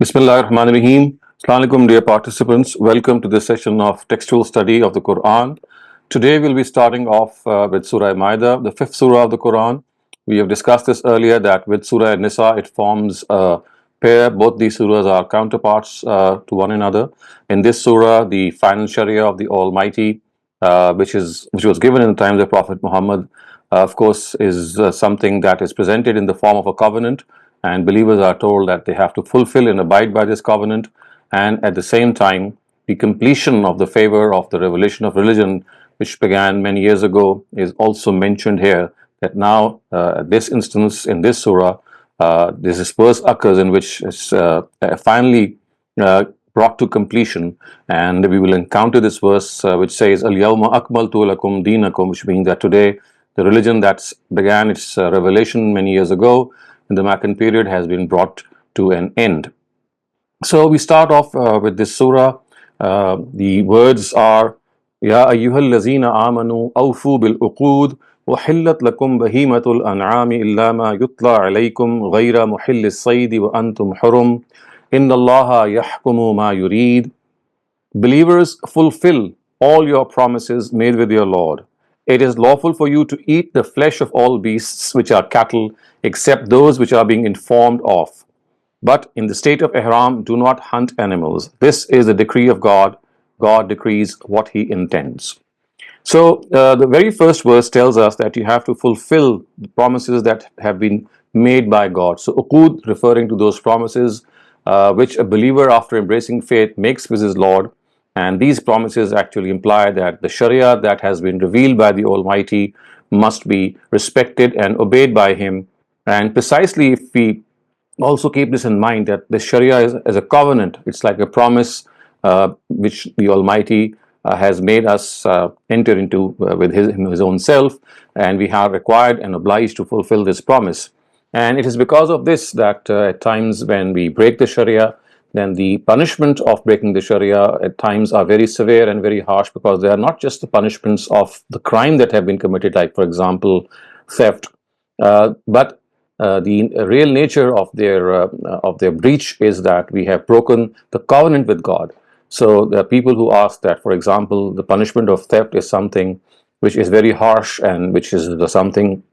Bismillah ar-Rahman ar-Rahim. Assalamu alaikum, dear participants. Welcome to this session of textual study of the Quran. Today we'll be starting off with Surah Maida, the fifth surah of the Quran. We have discussed this earlier that with Surah Nisa it forms a pair. Both these surahs are counterparts to one another. In this surah, the final Sharia of the Almighty, which was given in the times of Prophet Muhammad, of course, is something that is presented in the form of a covenant, and believers are told that they have to fulfill and abide by this covenant. And at the same time, the completion of the favor of the revelation of religion, which began many years ago, is also mentioned here. That now, this instance in this surah, this verse occurs in which it's finally brought to completion, and we will encounter this verse which says, "Al-yawma akmaltu lakum dinakum," which means that today the religion that began its revelation many years ago in the Meccan period has been brought to an end. So we start off with this surah. The words are, "Ya ayyuhal lazina amanu awfu bil uqud wa hillat lakum bahimatul an'ami illa ma yutla alaykum ghayra muhillis saydi wa antum hurum inna allaha yahkumu ma yurid." Believers, fulfill all your promises made with your Lord. It is lawful for you to eat the flesh of all beasts which are cattle, except those which are being informed of. But in the state of ihram, do not hunt animals. This is the decree of God. God decrees what He intends. So the very first verse tells us that you have to fulfill the promises that have been made by God. So uqud, referring to those promises which a believer after embracing faith makes with his Lord. And these promises actually imply that the Sharia that has been revealed by the Almighty must be respected and obeyed by Him. And precisely if we also keep this in mind, that the Sharia is a covenant, it's like a promise which the Almighty has made us enter into with his own self, and we are required and obliged to fulfill this promise. And it is because of this that at times when we break the Sharia, then the punishment of breaking the Sharia at times are very severe and very harsh, because they are not just the punishments of the crime that have been committed, like for example theft, but the real nature of their breach is that we have broken the covenant with God. So there are people who ask that, for example, the punishment of theft is something which is very harsh and which is something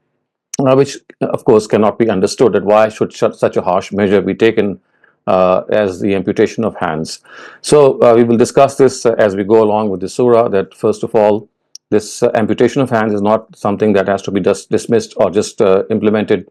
which of course cannot be understood, that why should such a harsh measure be taken as the amputation of hands. So we will discuss this as we go along with the surah, that first of all, this amputation of hands is not something that has to be just dismissed or just implemented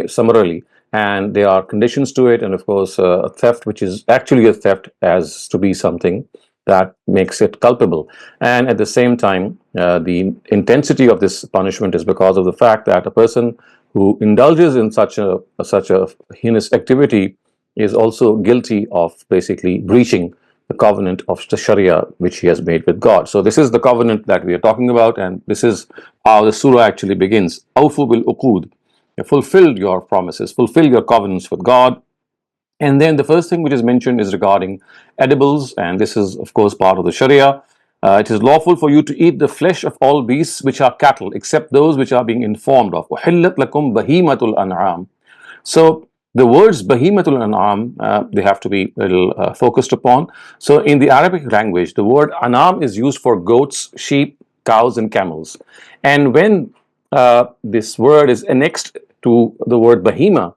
summarily, and there are conditions to it. And of course a theft which is actually a theft has to be something that makes it culpable. And at the same time, the intensity of this punishment is because of the fact that a person who indulges in such a heinous activity is also guilty of basically breaching the covenant of the Sharia which he has made with God. So this is the covenant that we are talking about, and this is how the surah actually begins. Awfu bil uqud. Fulfill your promises, fulfill your covenants with God. And then the first thing which is mentioned is regarding edibles, and this is of course part of the Sharia. It is lawful for you to eat the flesh of all beasts which are cattle, except those which are being informed of. وَحِلَّتْ لَكُمْ بَهِيمَةُ الْأَنْعَامِ. So the words bahimatul an'am, they have to be a little focused upon. So in the Arabic language, the word an'am is used for goats, sheep, cows, and camels. And when this word is annexed to the word bahima,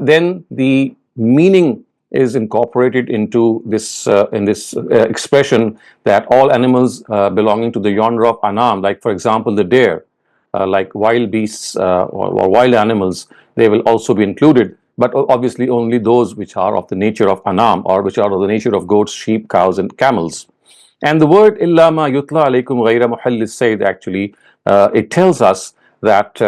then the meaning is incorporated into this expression that all animals belonging to the genre of anam, like for example the deer, like wild beasts or wild animals, they will also be included, but obviously only those which are of the nature of anam, or which are of the nature of goats, sheep, cows, and camels. And the word illa ma yutla alaykum ghayra muhallis sayd, actually it tells us that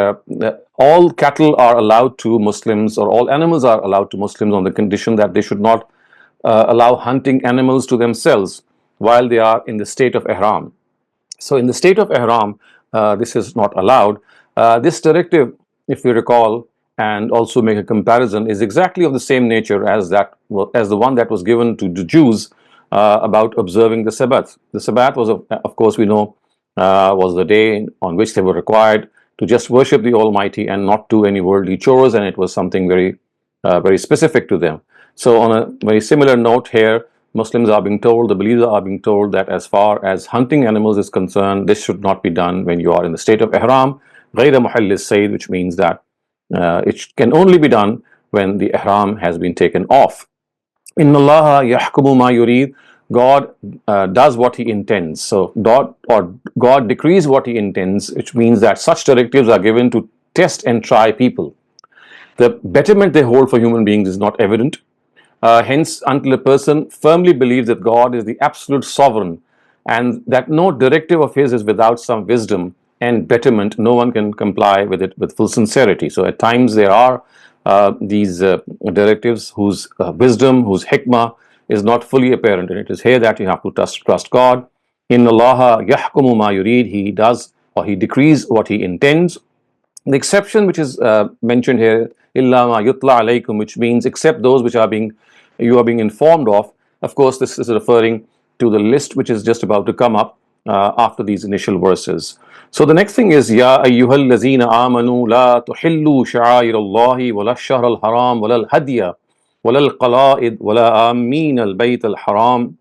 all cattle are allowed to Muslims, or all animals are allowed to Muslims, on the condition that they should not allow hunting animals to themselves while they are in the state of ihram. So in the state of ihram, this is not allowed. This directive, if we recall and also make a comparison, is exactly of the same nature as the one that was given to the Jews about observing the Sabbath. The Sabbath was, of course, we know, was the day on which they were required to just worship the Almighty and not do any worldly chores, and it was something very specific to them. So on a very similar note here, Muslims are being told, the believers are being told that as far as hunting animals is concerned, this should not be done when you are in the state of ihram, غير محل الصيد, which means that it can only be done when the ihram has been taken off. Inna Allah yahkumu ma yurid. God does what He intends. So God decrees what He intends, which means that such directives are given to test and try people. The betterment they hold for human beings is not evident. Hence, until a person firmly believes that God is the absolute sovereign and that no directive of His is without some wisdom and betterment, no one can comply with it with full sincerity. So, at times, there are these directives whose wisdom, whose hikmah is not fully apparent. And it is here that you have to trust God. In Allah yahkumu ma yurid, He does or He decrees what He intends. The exception which is mentioned here, illa ma yutla alaykum, which means except those which you are being informed of. Of course, this is referring to the list which is just about to come up after these initial verses. So the next thing is, Ya ayyuhal lazina amanu la tuhillu sha'air Allahi wala shahr al haram wala al hadiya wala al qala'id wala amin al bayt al haram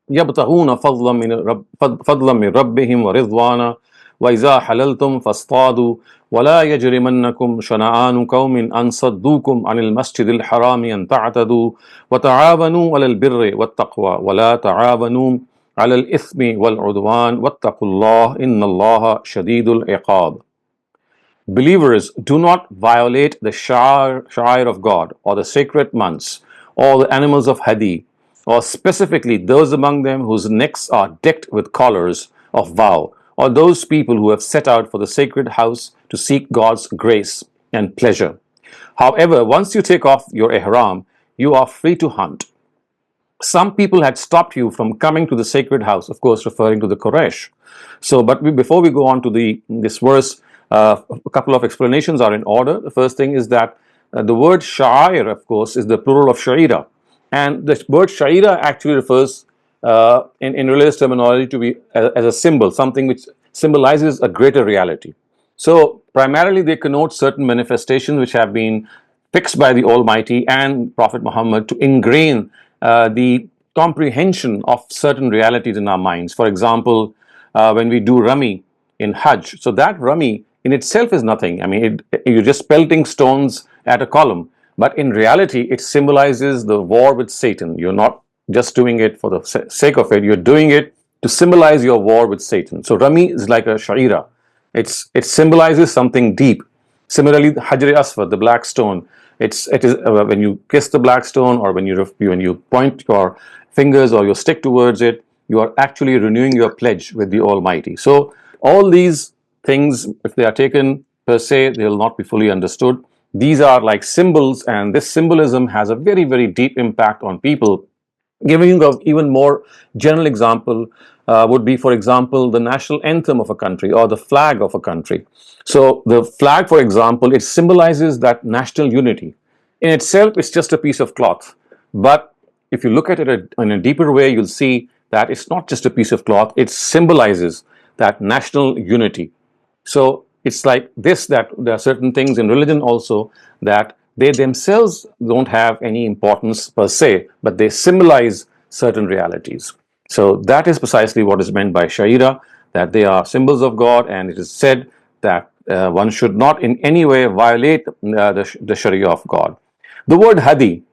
يبتغون فضلا من ربهم ورضوانا وإذا حللتم فاصطادوا ولا يجرمنكم شنآن قوم أن صدوكم عن المسجد الحرام أن تعتدوا وتعاونوا على البر والتقوى ولا تعاونوا على الإثم والعدوان واتقوا الله إن الله شديد العقاب. Believers, do not violate the sha'air of God or the sacred months or the animals of Hadi, or specifically those among them whose necks are decked with collars of vow, or those people who have set out for the sacred house to seek God's grace and pleasure. However, once you take off your ihram, you are free to hunt. Some people had stopped you from coming to the sacred house, of course, referring to the Quraysh. So, but before we go on to this verse, a couple of explanations are in order. The first thing is that the word sha'air, of course, is the plural of sha'ira. And the word sha'ira actually refers in religious terminology to be as a symbol, something which symbolizes a greater reality. So primarily they connote certain manifestations which have been fixed by the Almighty and Prophet Muhammad to ingrain the comprehension of certain realities in our minds. For example, when we do Rami in Hajj, so that Rami in itself is nothing. I mean, you're just pelting stones at a column. But in reality, it symbolizes the war with Satan. You're not just doing it for the sake of it. You're doing it to symbolize your war with Satan. So Rami is like a sha'ira. It symbolizes something deep. Similarly, Hajar Aswad, the black stone. It is when you kiss the black stone, or when you point your fingers or your stick towards it, you are actually renewing your pledge with the Almighty. So all these things, if they are taken per se, they will not be fully understood. These are like symbols, and this symbolism has a very, very deep impact on people. Giving you an even more general example would be, for example, the national anthem of a country or the flag of a country. So the flag, for example, it symbolizes that national unity. In itself, it's just a piece of cloth. But if you look at it in a deeper way, you'll see that it's not just a piece of cloth, it symbolizes that national unity. So it's like this, that there are certain things in religion also that they themselves don't have any importance per se, but they symbolize certain realities. So that is precisely what is meant by Shaira, that they are symbols of God, and it is said that one should not in any way violate the Sharia of God. The word Hadi,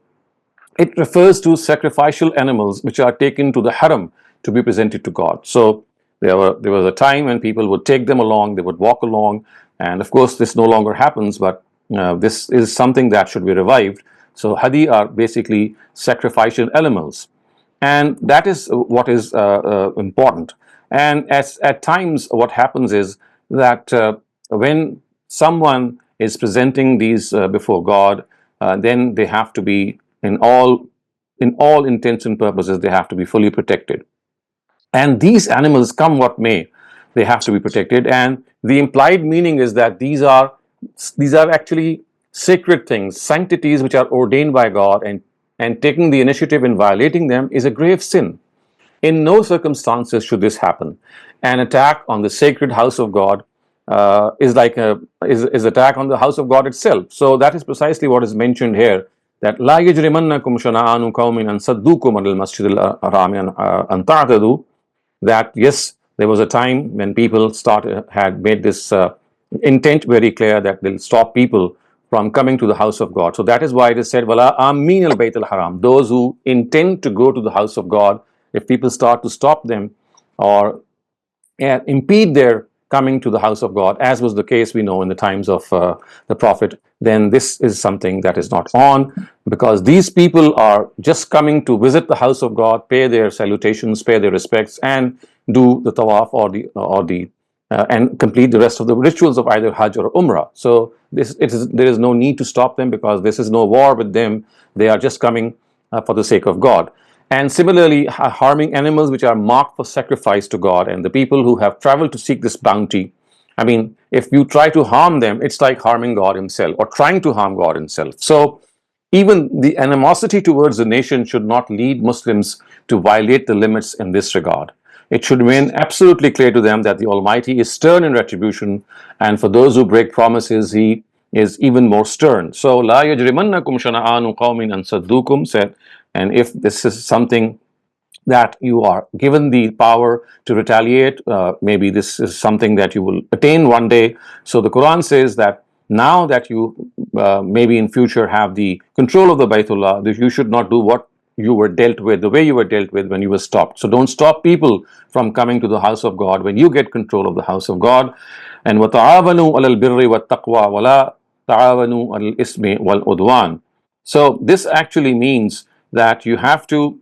it refers to sacrificial animals which are taken to the haram to be presented to God. So there was a time when people would take them along, they would walk along, and of course this no longer happens, but this is something that should be revived. So Hadi are basically sacrificial animals, and that is what is important. And at times what happens is that when someone is presenting these before God, then they have to be in all intents and purposes, they have to be fully protected. And these animals, come what may, they have to be protected. And the implied meaning is that these are actually sacred things, sanctities which are ordained by God, and taking the initiative in violating them is a grave sin. In no circumstances should this happen. An attack on the sacred house of God is attack on the house of God itself. So that is precisely what is mentioned here, that لا يجرمنكم شنآن قوم أن صدوكم عن المسجد الحرام أن تعتدوا, that yes, there was a time when people had made this intent very clear that they'll stop people from coming to the house of God. So that is why it is said, Wala Amin al Bayt al Haram, those who intend to go to the house of God, if people start to stop them or impede their coming to the house of God, as was the case we know in the times of the Prophet, then this is something that is not on, because these people are just coming to visit the house of God, pay their salutations, pay their respects, and do the tawaf or the and complete the rest of the rituals of either Hajj or Umrah. So there is no need to stop them, because this is no war with them. They are just coming for the sake of God. And similarly, harming animals which are marked for sacrifice to God, and the people who have traveled to seek this bounty. I mean, if you try to harm them, it's like harming God himself, or trying to harm God himself. So even the animosity towards the nation should not lead Muslims to violate the limits in this regard. It should remain absolutely clear to them that the Almighty is stern in retribution, and for those who break promises, He is even more stern. So, La yajrimannakum shana'anu qawmin an saddukum, said, and if this is something that you are given the power to retaliate, maybe this is something that you will attain one day. So the Quran says that now that you maybe in future have the control of the Baytullah, that you should not do what you were dealt with, the way you were dealt with when you were stopped. So don't stop people from coming to the house of God when you get control of the house of God. And وَتَعَاوَنُوا عَلَى الْبِرِّ وَالتَّقْوَى وَلَا تَعَاوَنُوا عَلَى الْإِثْمِ وَالْعُدْوَانِ. So this actually means that you have to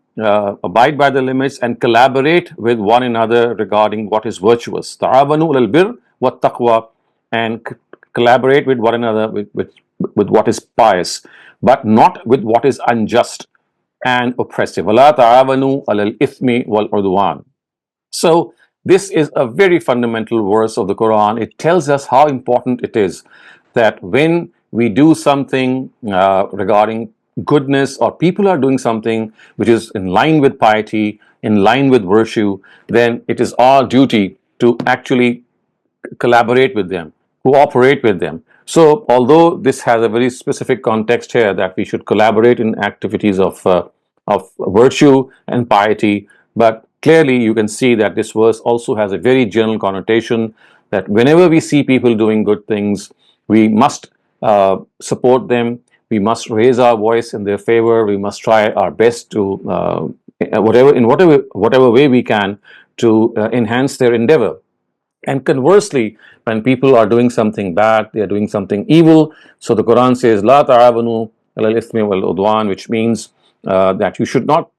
abide by the limits and collaborate with one another regarding what is virtuous. Ta'awanu alal birr wa taqwa, and collaborate with one another with what is pious, but not with what is unjust and oppressive. Wala ta'awanu alal ithmi wal udwan. So this is a very fundamental verse of the Quran. It tells us how important it is that when we do something regarding goodness, or people are doing something which is in line with piety, in line with virtue, then it is our duty to actually collaborate with them, cooperate with them. So although this has a very specific context here that we should collaborate in activities of virtue and piety, but clearly you can see that this verse also has a very general connotation that whenever we see people doing good things, we must support them, we must raise our voice in their favor, we must try our best to whatever way we can to enhance their endeavor. And conversely, when people are doing something bad, they are doing something evil. So the Quran says, "La ta'awanu alal ithmi wal udwan," which means that you should not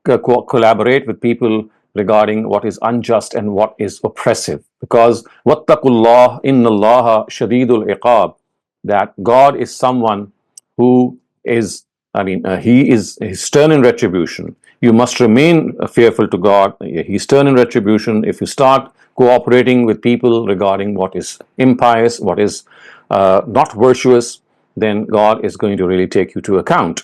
collaborate with people regarding what is unjust and what is oppressive. Because wattaqullah innallaha shadidul iqab, that God is someone who is, He is stern in retribution. You must remain fearful to God. He's stern in retribution. If you start cooperating with people regarding what is impious, what is not virtuous, then God is going to really take you to account.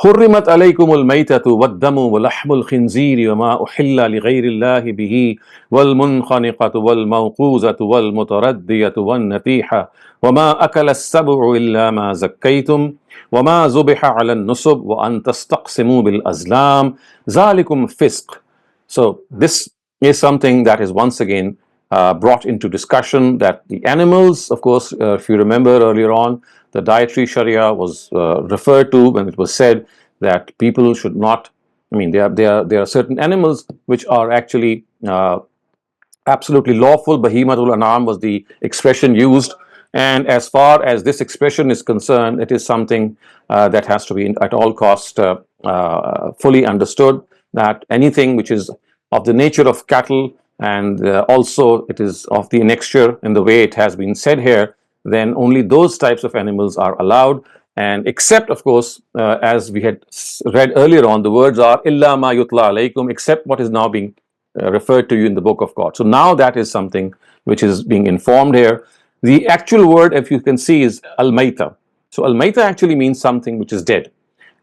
حرمت عليكم الميتة والدم ولحم الخنزير وما أحل لغير الله به والمنخنقة والموقوذة والمتردية والنطيحة وما أكل السبع إلا ما زكيتم وما ذبح على النصب وأن تستقسموا بالأزلام ذلكم فسق. So this is something that is once again brought into discussion, that the animals, of course, if you remember earlier on, the dietary Sharia was referred to when it was said that people should not, there are certain animals which are actually absolutely lawful. Bahimatul An'am was the expression used. And as far as this expression is concerned, it is something that has to be at all cost fully understood, that anything which is of the nature of cattle, and also it is of the annexure in the way it has been said here, then only those types of animals are allowed. And except, of course, as we had read earlier on, the words are illa ma yutla alaykum, except what is now being referred to you in the book of God. So now that is something which is being informed here. The actual word, if you can see, is al-mayta. So al-mayta actually means something which is dead.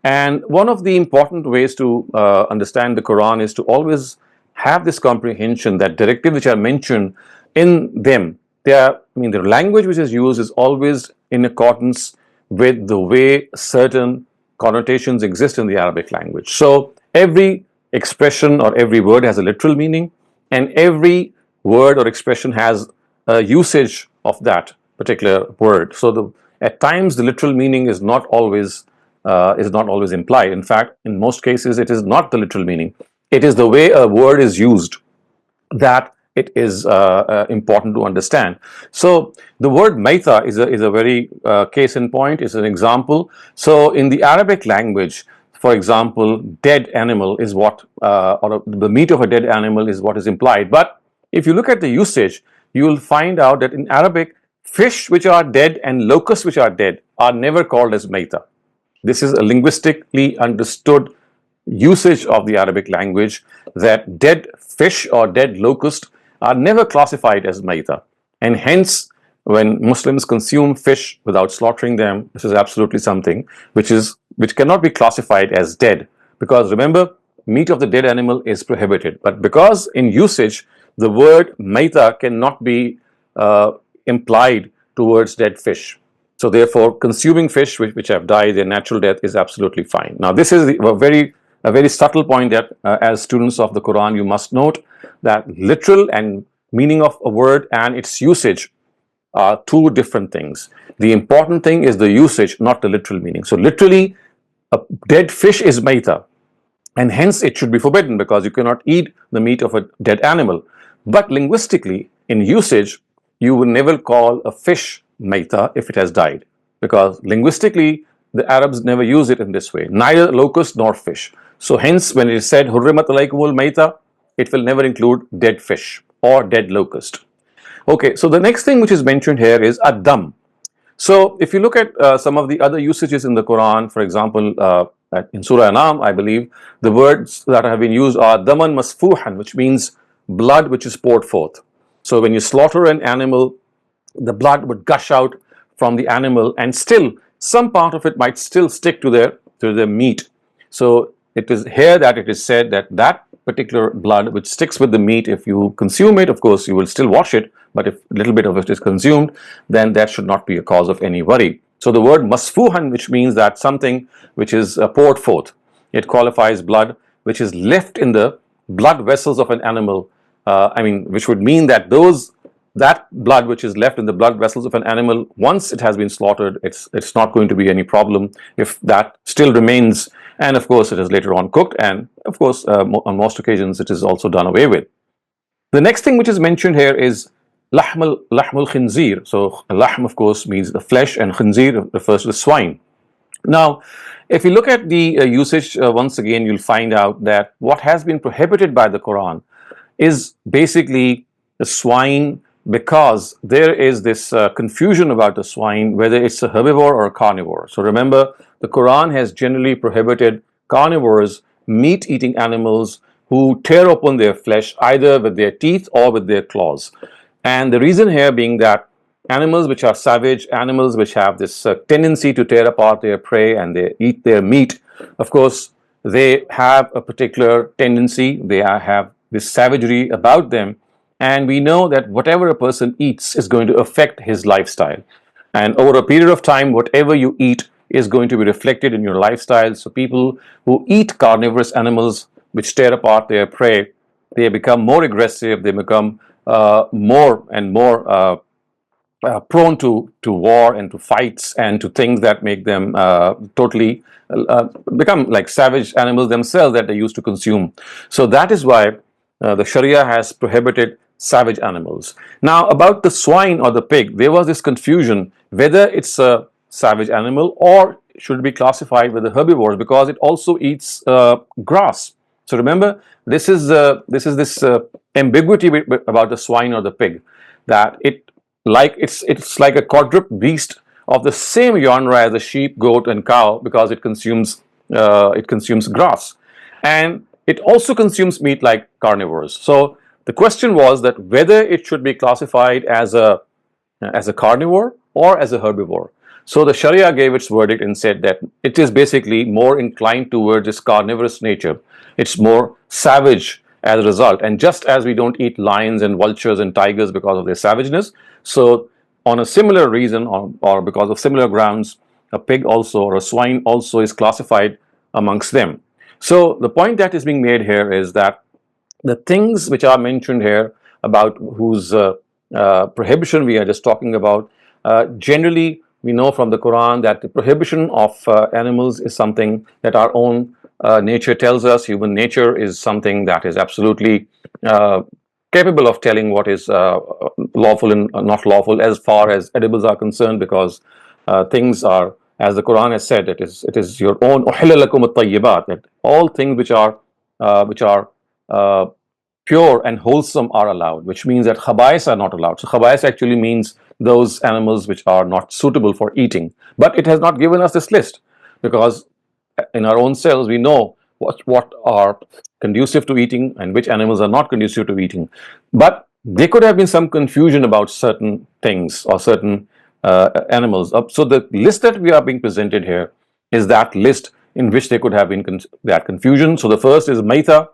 And one of the important ways to understand the Quran is to always have this comprehension that directives which are mentioned in them, the language which is used is always in accordance with the way certain connotations exist in the Arabic language. So every expression or every word has a literal meaning, and every word or expression has a usage of that particular word. So at times the literal meaning is not always implied. In fact, in most cases, it is not the literal meaning. It is the way a word is used that it is important to understand. So the word maita is a very case in point, is an example. So in the Arabic language, for example, dead animal is what, or the meat of a dead animal is what is implied. But if you look at the usage, you will find out that in Arabic, fish which are dead and locusts which are dead are never called as maita. This is a linguistically understood usage of the Arabic language, that dead fish or dead locust are never classified as maita. And hence, when Muslims consume fish without slaughtering them, this is absolutely something which cannot be classified as dead. Because remember, meat of the dead animal is prohibited. But because in usage, the word maita cannot be implied towards dead fish. So therefore, consuming fish which have died their natural death is absolutely fine. Now, this is a very subtle point that as students of the Quran, you must note that literal and meaning of a word and its usage are two different things. The important thing is the usage, not the literal meaning. So literally, a dead fish is maita, and hence it should be forbidden because you cannot eat the meat of a dead animal. But linguistically, in usage, you would never call a fish maita if it has died, because linguistically the Arabs never use it in this way, neither locust nor fish. So hence when it is said hurrimat alaykumul maita, it will never include dead fish or dead locust. Okay, so the next thing which is mentioned here is ad-dam. So if you look at some of the other usages in the Quran, for example, in Surah Anam, I believe, the words that have been used are daman masfuhan, which means blood which is poured forth. So when you slaughter an animal, the blood would gush out from the animal, and still some part of it might still stick to their meat. So it is here that it is said that that particular blood which sticks with the meat, if you consume it, of course you will still wash it, but if a little bit of it is consumed, then that should not be a cause of any worry. So the word masfuhan, which means that something which is poured forth, it qualifies blood which is left in the blood vessels of an animal. Which would mean that that blood which is left in the blood vessels of an animal, once it has been slaughtered, it's not going to be any problem if that still remains. And of course, it is later on cooked, and of course, on most occasions, it is also done away with. The next thing which is mentioned here is lahmul khinzir. So lahm, of course, means the flesh, and khinzir refers to the swine. Now, if you look at the usage once again, you'll find out that what has been prohibited by the Quran is basically the swine, because there is this confusion about the swine, whether it's a herbivore or a carnivore. So remember, the Quran has generally prohibited carnivores, meat-eating animals who tear open their flesh either with their teeth or with their claws. And the reason here being that animals which are savage, animals which have this tendency to tear apart their prey and they eat their meat, of course, they have a particular tendency, they have this savagery about them. And we know that whatever a person eats is going to affect his lifestyle. And over a period of time, whatever you eat is going to be reflected in your lifestyle. So people who eat carnivorous animals which tear apart their prey, they become more aggressive, they become more and more prone to war and to fights and to things that make them totally become like savage animals themselves that they used to consume. So that is why the Sharia has prohibited savage animals. Now, about the swine or the pig, there was this confusion whether it's a savage animal or should be classified with the herbivores, because it also eats grass. So remember, this is this ambiguity about the swine or the pig, that it's like a quadruped beast of the same genre as a sheep, goat, and cow, because it consumes grass, and it also consumes meat like carnivores. So the question was that whether it should be classified as a carnivore or as a herbivore. So the Sharia gave its verdict and said that it is basically more inclined towards its carnivorous nature. It's more savage as a result. And just as we don't eat lions and vultures and tigers because of their savageness, so on a similar reason or because of similar grounds, a pig also or a swine also is classified amongst them. So the point that is being made here is that the things which are mentioned here about whose prohibition we are just talking about, generally we know from the Quran that the prohibition of animals is something that our own nature tells us. Human nature is something that is absolutely capable of telling what is lawful and not lawful as far as edibles are concerned, because things are, as the Quran has said, it is your own uhilla lakum at-tayyibat, that all things which are uh, pure and wholesome are allowed, which means that khabais are not allowed. So khabais actually means those animals which are not suitable for eating. But it has not given us this list, because in our own cells we know what are conducive to eating and which animals are not conducive to eating. But there could have been some confusion about certain things or certain animals. So the list that we are being presented here is that list in which there could have been that confusion. So the first is maita.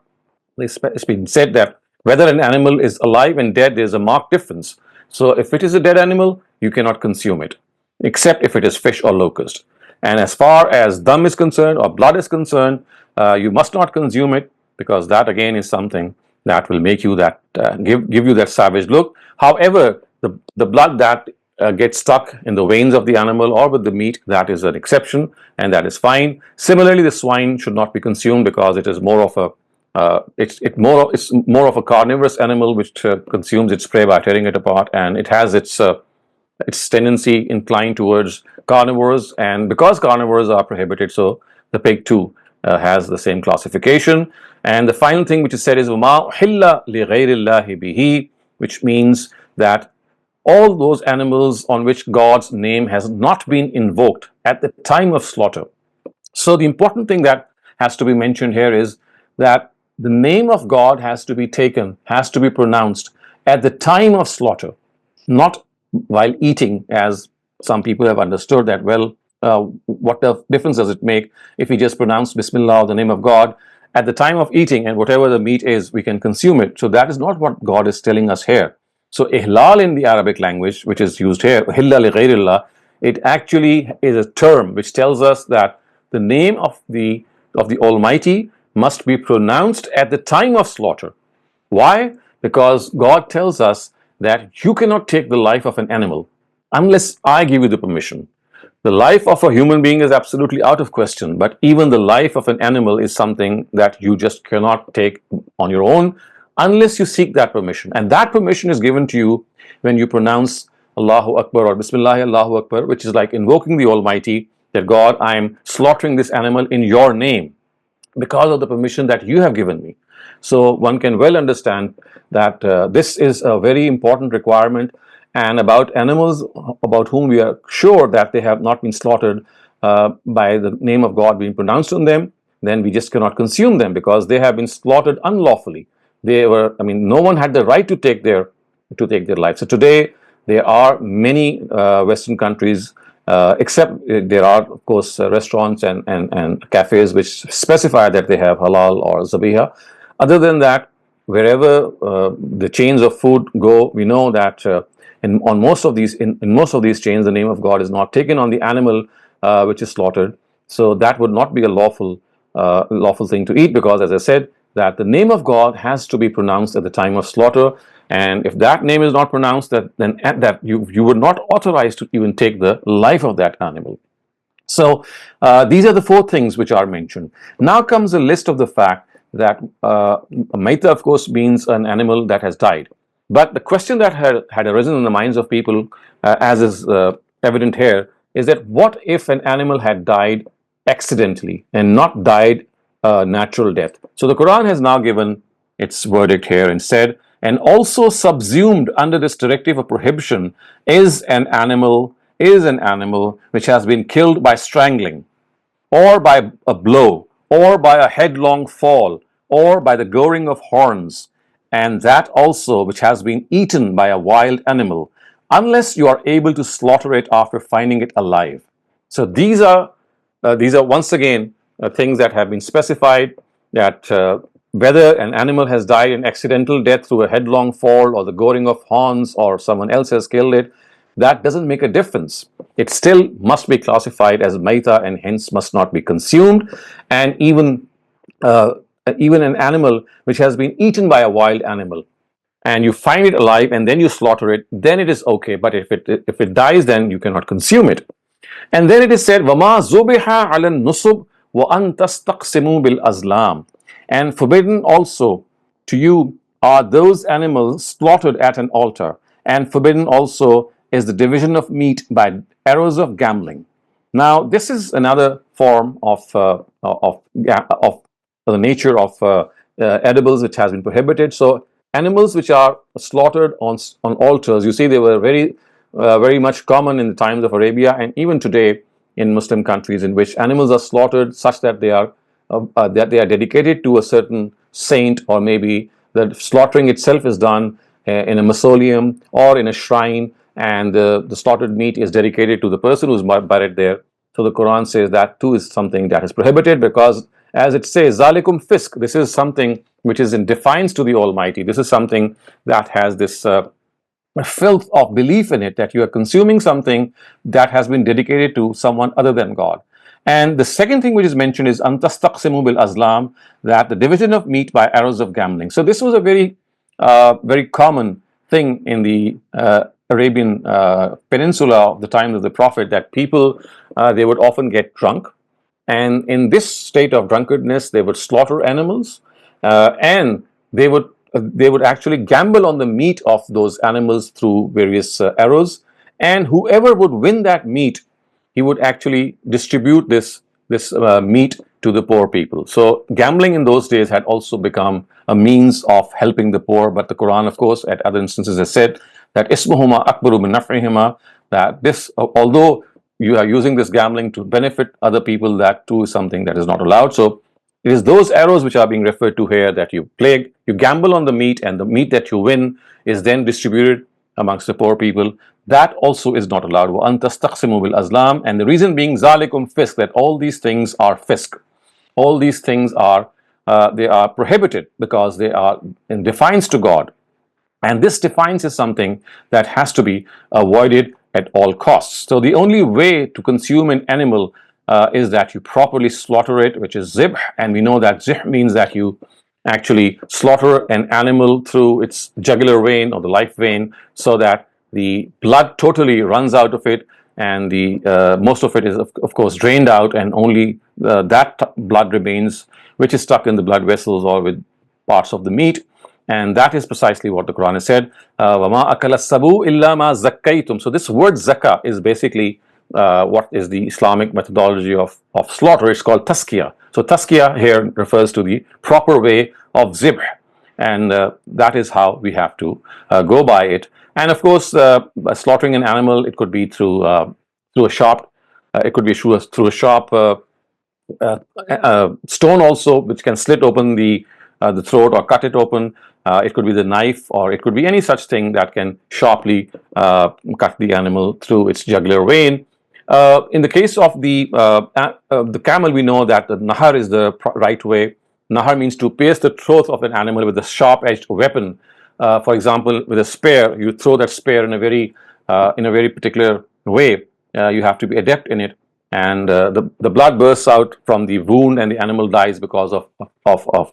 It's been said that whether an animal is alive and dead, there's a marked difference. So if it is a dead animal, you cannot consume it, except if it is fish or locust. And as far as dam is concerned or blood is concerned, you must not consume it, because that again is something that will make you that give you that savage look. However, the blood that gets stuck in the veins of the animal or with the meat, that is an exception, and that is fine. Similarly, the swine should not be consumed, because it is more of a it's more of a carnivorous animal which consumes its prey by tearing it apart, and it has its tendency inclined towards carnivores, and because carnivores are prohibited, so the pig too has the same classification. And the final thing which is said is وَمَا أُحِلَّ لِغَيْرِ اللَّهِ بِهِ, which means that all those animals on which God's name has not been invoked at the time of slaughter. So the important thing that has to be mentioned here is that the name of God has to be taken, has to be pronounced at the time of slaughter, not while eating, as some people have understood that, well, what difference does it make if we just pronounce Bismillah, the name of God, at the time of eating, and whatever the meat is, we can consume it. So that is not what God is telling us here. So ihlal in the Arabic language, which is used here, uhilla li ghayrillah, it actually is a term which tells us that the name of the Almighty must be pronounced at the time of slaughter. Why? Because God tells us that you cannot take the life of an animal unless I give you the permission. The life of a human being is absolutely out of question, but even the life of an animal is something that you just cannot take on your own unless you seek that permission. And that permission is given to you when you pronounce Allahu Akbar or Bismillah Allahu Akbar, which is like invoking the Almighty, that God, I am slaughtering this animal in your name, because of the permission that you have given me. So one can well understand that this is a very important requirement, and about animals about whom we are sure that they have not been slaughtered by the name of God being pronounced on them, then we just cannot consume them, because they have been slaughtered unlawfully. No one had the right to take their life. So today there are many Western countries, except there are, of course, restaurants and cafes which specify that they have halal or zabiha. Other than that, wherever the chains of food go, we know that in most of these chains, the name of God is not taken on the animal which is slaughtered. So that would not be a lawful thing to eat, because, as I said, that the name of God has to be pronounced at the time of slaughter. And if that name is not pronounced, then you were not authorized to even take the life of that animal. So these are the four things which are mentioned. Now comes a list of the fact that maita, of course, means an animal that has died. But the question that had arisen in the minds of people, as is evident here, is that what if an animal had died accidentally and not died a natural death? So the Quran has now given its verdict here and said, and also subsumed under this directive of prohibition is an animal which has been killed by strangling, or by a blow, or by a headlong fall, or by the goring of horns, and that also which has been eaten by a wild animal, unless you are able to slaughter it after finding it alive. So these are once again things that have been specified, that whether an animal has died an accidental death through a headlong fall or the goring of horns, or someone else has killed it, that doesn't make a difference. It still must be classified as maita and hence must not be consumed. And uh, even an animal which has been eaten by a wild animal, and you find it alive and then you slaughter it, then it is okay. But if it dies, then you cannot consume it. And then it is said, وَمَا زُبِحَ عَلَى النُّصُبِ وَأَن تَسْتَقْسِمُوا بِالْأَزْلَامِ. And forbidden also to you are those animals slaughtered at an altar. And forbidden also is the division of meat by arrows of gambling. Now, this is another form of the nature of edibles which has been prohibited. So, animals which are slaughtered on altars, you see, they were very much common in the times of Arabia and even today in Muslim countries, in which animals are slaughtered such that they are dedicated to a certain saint, or maybe the slaughtering itself is done in a mausoleum or in a shrine, and the slaughtered meat is dedicated to the person who's buried there. So the Quran says that too is something that is prohibited, because as it says, Zalikum fisk, this is something which is in defiance to the Almighty. This is something that has this filth of belief in it, that you are consuming something that has been dedicated to someone other than God. And the second thing which is mentioned is antastaqsimu bil azlam, that the division of meat by arrows of gambling. So this was a very common thing in the Arabian Peninsula of the time of the Prophet, that people they would often get drunk, and in this state of drunkenness they would slaughter animals, and they would actually gamble on the meat of those animals through various arrows, and whoever would win that meat, he would actually distribute this meat to the poor people. So gambling in those days had also become a means of helping the poor. But the Quran, of course, at other instances has said that ismuhuma akbaru min naf'ihima, that this, although you are using this gambling to benefit other people, that too is something that is not allowed. So it is those arrows which are being referred to here, that you gamble on the meat, and the meat that you win is then distributed amongst the poor people. That also is not allowed. وَأَن تَسْتَقْسِمُوا بِالْأَزْلَامِ. And the reason being ذَلِكُمْ fisk, that all these things are fisk. All these things are they are prohibited because they are in defiance to God. And this defiance is something that has to be avoided at all costs. So the only way to consume an animal is that you properly slaughter it, which is zibh. And we know that zibh means that you actually slaughter an animal through its jugular vein or the life vein, so that the blood totally runs out of it, and the most of it is of course drained out, and only that blood remains, which is stuck in the blood vessels or with parts of the meat. And that is precisely what the Quran has said. وَمَا أَكَلَ السَّبُوءُ إِلَّا مَا زَكَّيْتُمْ. So this word zakah is basically what is the Islamic methodology of slaughter. It's called taskiyah. So taskiyah here refers to the proper way of zibh, and that is how we have to go by it. And of course, slaughtering an animal, it could be through a shop, it could be through a shop stone also, which can slit open the throat or cut it open. It could be the knife, or it could be any such thing that can sharply cut the animal through its jugular vein. In the case of the camel, we know that the nahar is the right way. Nahar means to pierce the throat of an animal with a sharp-edged weapon. For example, with a spear, you throw that spear in a very particular way. You have to be adept in it, and the blood bursts out from the wound, and the animal dies because of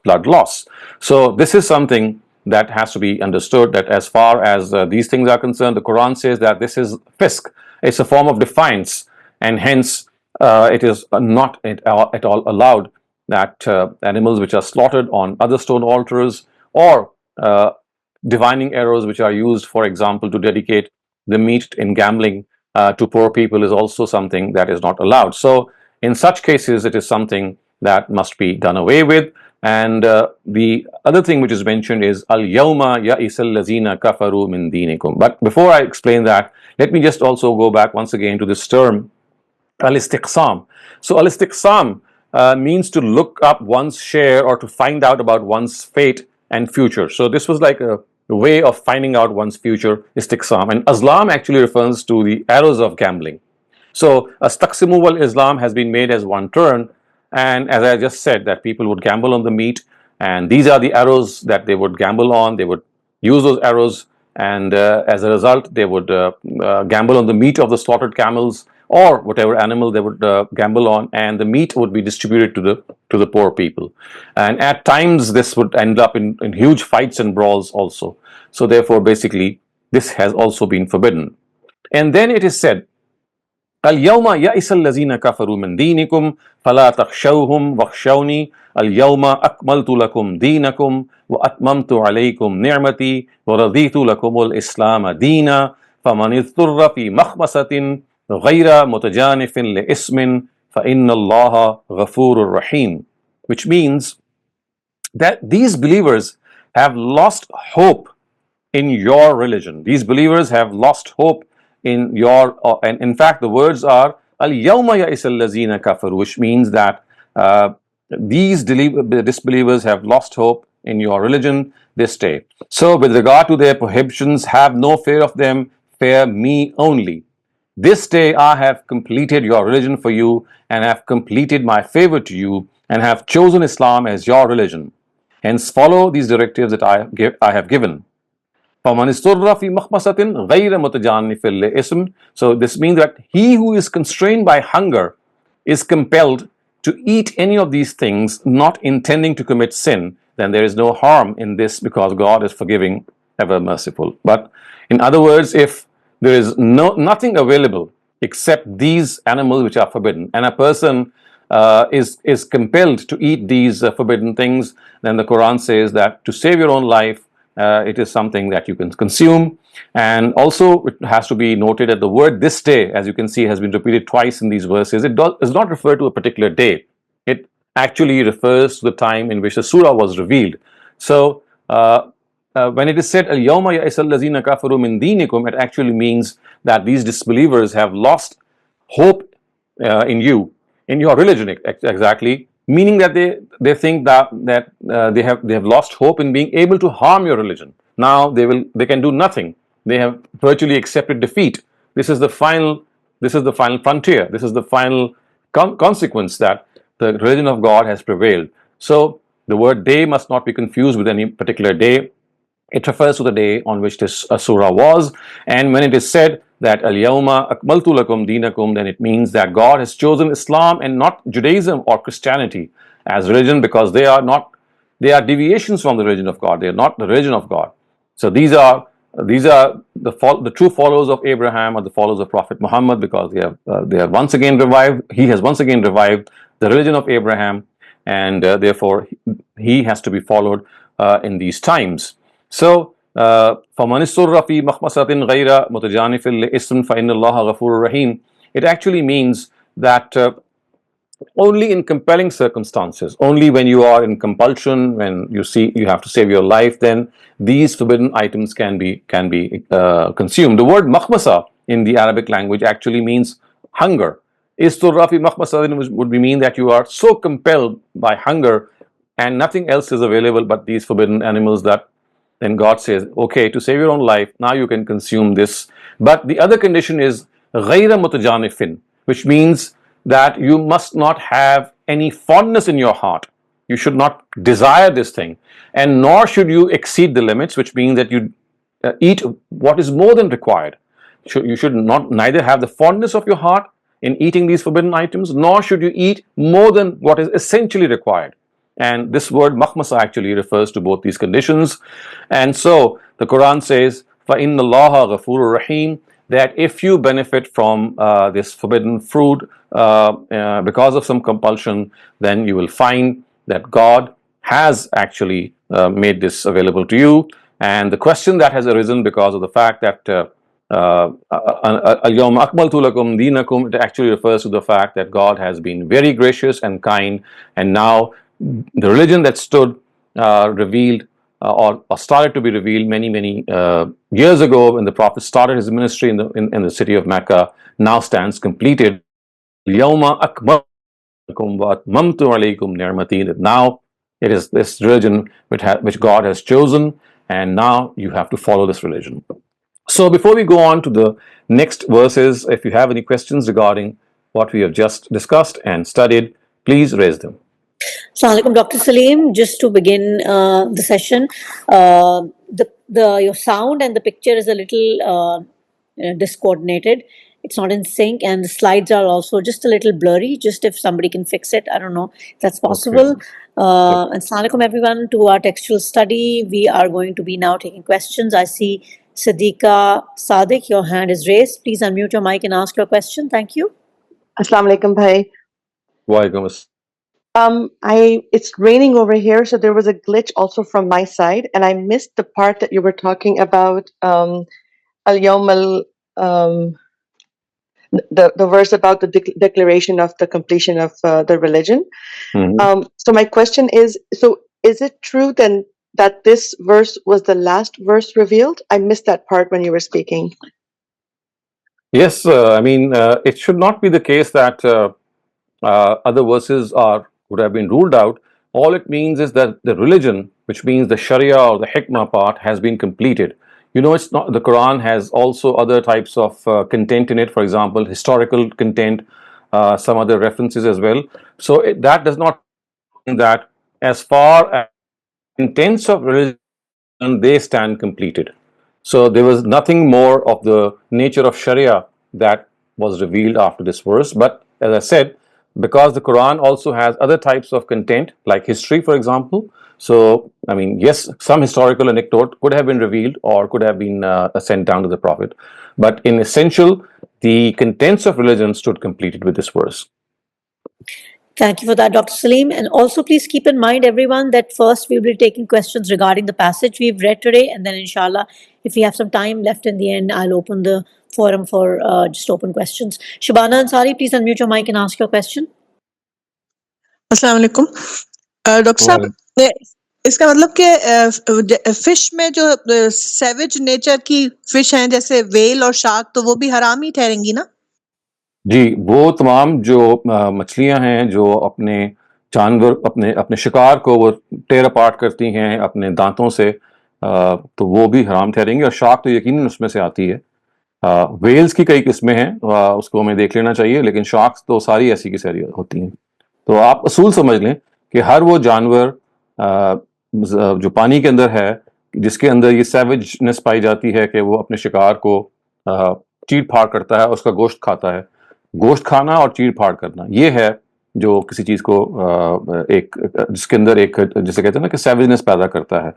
blood loss. So this is something that has to be understood, that as far as these things are concerned, the Quran says that this is fisk. It's a form of defiance, and hence it is not at all allowed that animals which are slaughtered on other stone altars, or divining arrows which are used, for example, to dedicate the meat in gambling to poor people, is also something that is not allowed. So in such cases, it is something that must be done away with. And the other thing which is mentioned is al-yawma ya'isal lazina kafaru min dinikum. But before I explain that, let me just also go back once again to this term al-istiqsam. So al-istiqsam means to look up one's share, or to find out about one's fate and future. So this was like a way of finding out one's future, istiqsam. And azlam actually refers to the arrows of gambling. So astaqsimu wal Islam has been made as one term, and as I just said, that people would gamble on the meat, and these are the arrows that they would gamble on. They would use those arrows and as a result, they would gamble on the meat of the slaughtered camels or whatever animal they would gamble on, and the meat would be distributed to the poor people. And at times, this would end up in huge fights and brawls also. So therefore, basically, this has also been forbidden. And then it is said, اليوم يئس الذين كفروا من دينكم فلا تخشوهم واخشوني اليوم أكملت لكم دينكم وأتممت عليكم نعمتي ورضيت لكم الإسلام دينا فمن اضطر في مخمصة غير متجانف لإثم فإن الله غفور رحيم, which means that these believers have lost hope in your religion. These believers have lost hope in your, and in fact, the words are al-yawma ya'isa allazina kafaru, which means that these disbelievers have lost hope in your religion this day. So, with regard to their prohibitions, have no fear of them, fear me only. This day I have completed your religion for you and have completed my favor to you and have chosen Islam as your religion. Hence, follow these directives that I have given. So this means that he who is constrained by hunger is compelled to eat any of these things, not intending to commit sin, then there is no harm in this, because God is forgiving, ever merciful. But in other words, if there is nothing available except these animals which are forbidden, and a person is compelled to eat these forbidden things, then the Quran says that to save your own life, it is something that you can consume. And also it has to be noted that the word this day, as you can see, has been repeated twice in these verses. It does not refer to a particular day. It actually refers to the time in which the surah was revealed. So when it is said al-yawma ya'isa allazina kafaru min dinikum, it actually means that these disbelievers have lost hope in you, in your religion, exactly, meaning that they think that they have lost hope in being able to harm your religion. Now they can do nothing. They have virtually accepted defeat. This is the final frontier. This is the final consequence, that the religion of God has prevailed. So the word day must not be confused with any particular day. It refers to the day on which this surah was. And when it is said that al-yawma akmaltu lakum dinakum, then it means that God has chosen Islam and not Judaism or Christianity as religion, because they are deviations from the religion of God. They are not the religion of God. So these are the true followers of Abraham, or the followers of Prophet Muhammad, because they have once again revived. He has once again revived the religion of Abraham, and therefore he has to be followed in these times. So, فَمَنِ اسْتُرَّ فِي مَخْمَصَةٍ غَيْرَ مُتَجَانِفٍ لِإِثْمٍ فَإِنَّ اللَّهَ غَفُورٌ رَحِيمٌ. It actually means that only in compelling circumstances, only when you are in compulsion, when you have to save your life, then these forbidden items can be consumed. The word makhmasa in the Arabic language actually means hunger. Isturra fi makhmasatin would mean that you are so compelled by hunger and nothing else is available but these forbidden animals, that then God says, okay, to save your own life, now you can consume this. But the other condition is ghayra mutajanifin, which means that you must not have any fondness in your heart. You should not desire this thing, and nor should you exceed the limits, which means that you eat what is more than required. You should neither have the fondness of your heart in eating these forbidden items, nor should you eat more than what is essentially required. And this word makhmasa actually refers to both these conditions. And so the Quran says, فَإِنَّ اللَّهَ غَفُورٌ رَحِيمٌ, that if you benefit from this forbidden fruit because of some compulsion, then you will find that God has actually made this available to you. And the question that has arisen because of the fact that al-yawma akmaltu lakum dinakum, it actually refers to the fact that God has been very gracious and kind, and now the religion that stood revealed or started to be revealed many years ago when the Prophet started his ministry in the city of Mecca, now stands completed. Yawma akmaltu lakum wa atmamtu alaykum ni'mati, that now it is this religion which God has chosen, and now you have to follow this religion. So before we go on to the next verses, if you have any questions regarding what we have just discussed and studied, please raise them. Assalamu alaikum, Dr. Saleem. Just to begin the session, the your sound and the picture is a little discoordinated. It's not in sync, and the slides are also just a little blurry. Just if somebody can fix it, I don't know if that's possible. And Assalamu alaikum everyone to our textual study. We are going to be now taking questions. I see Siddiqa Sadiq, your hand is raised. Please unmute your mic and ask your question. Thank you. Assalamu alaikum, bhai. Walaikum assalam. It's raining over here, so there was a glitch also from my side, and I missed the part that you were talking about al-yawm the verse about the declaration of the completion of the religion. So my question is, so is it true then that this verse was the last verse revealed? I missed that part when you were speaking. Yes, I mean, it should not be the case that other verses would have been ruled out. All it means is that the religion, which means the Sharia or the Hikmah part, has been completed. You know, it's not, the Quran has also other types of content in it, for example, historical content, some other references as well. So that does not mean that as far as intents of religion, they stand completed. So there was nothing more of the nature of Sharia that was revealed after this verse. But as I said, because the Quran also has other types of content, like history, for example. So, I mean, yes, some historical anecdote could have been revealed or could have been sent down to the Prophet. But in essential, the contents of religion stood completed with this verse. Thank you for that, Dr. Saleem. And also, please keep in mind, everyone, that first we will be taking questions regarding the passage we've read today. And then, inshallah, if we have some time left in the end, I'll open the forum for just open questions. Shabana Ansari, please unmute your mic and ask your question. अस्सलाम वालेकुम doctor साहब, इसका मतलब कि fish में जो savage nature की fish हैं जैसे वेल और शार्क, तो वो भी हराम ही ठहरेंगी ना? जी, वो तमाम जो मछलियां हैं जो अपने जानवर अपने शिकार को वो टेयर अपार्ट करती हैं अपने दांतों से, तो वो भी हराम ठहरेंगी। और शार्क तो यकीनन उसमें से आती है। वेल्स की कई किस्में हैं, उसको हमें देख लेना चाहिए, लेकिन शार्क्स तो सारी ऐसी की सारी होती हैं। तो आप असूल समझ लें कि हर वो जानवर जो पानी के अंदर है, जिसके अंदर ये सैवेजनेस पाई जाती है कि वो अपने शिकार को चीर फाड़ करता है, उसका गोश्त खाता है। गोश्त खाना और चीर फाड़ करना, ये है जो किसी चीज को एक जिसके अंदर एक, जिसे कहते हैं ना कि सैवेजनेस पैदा करता है,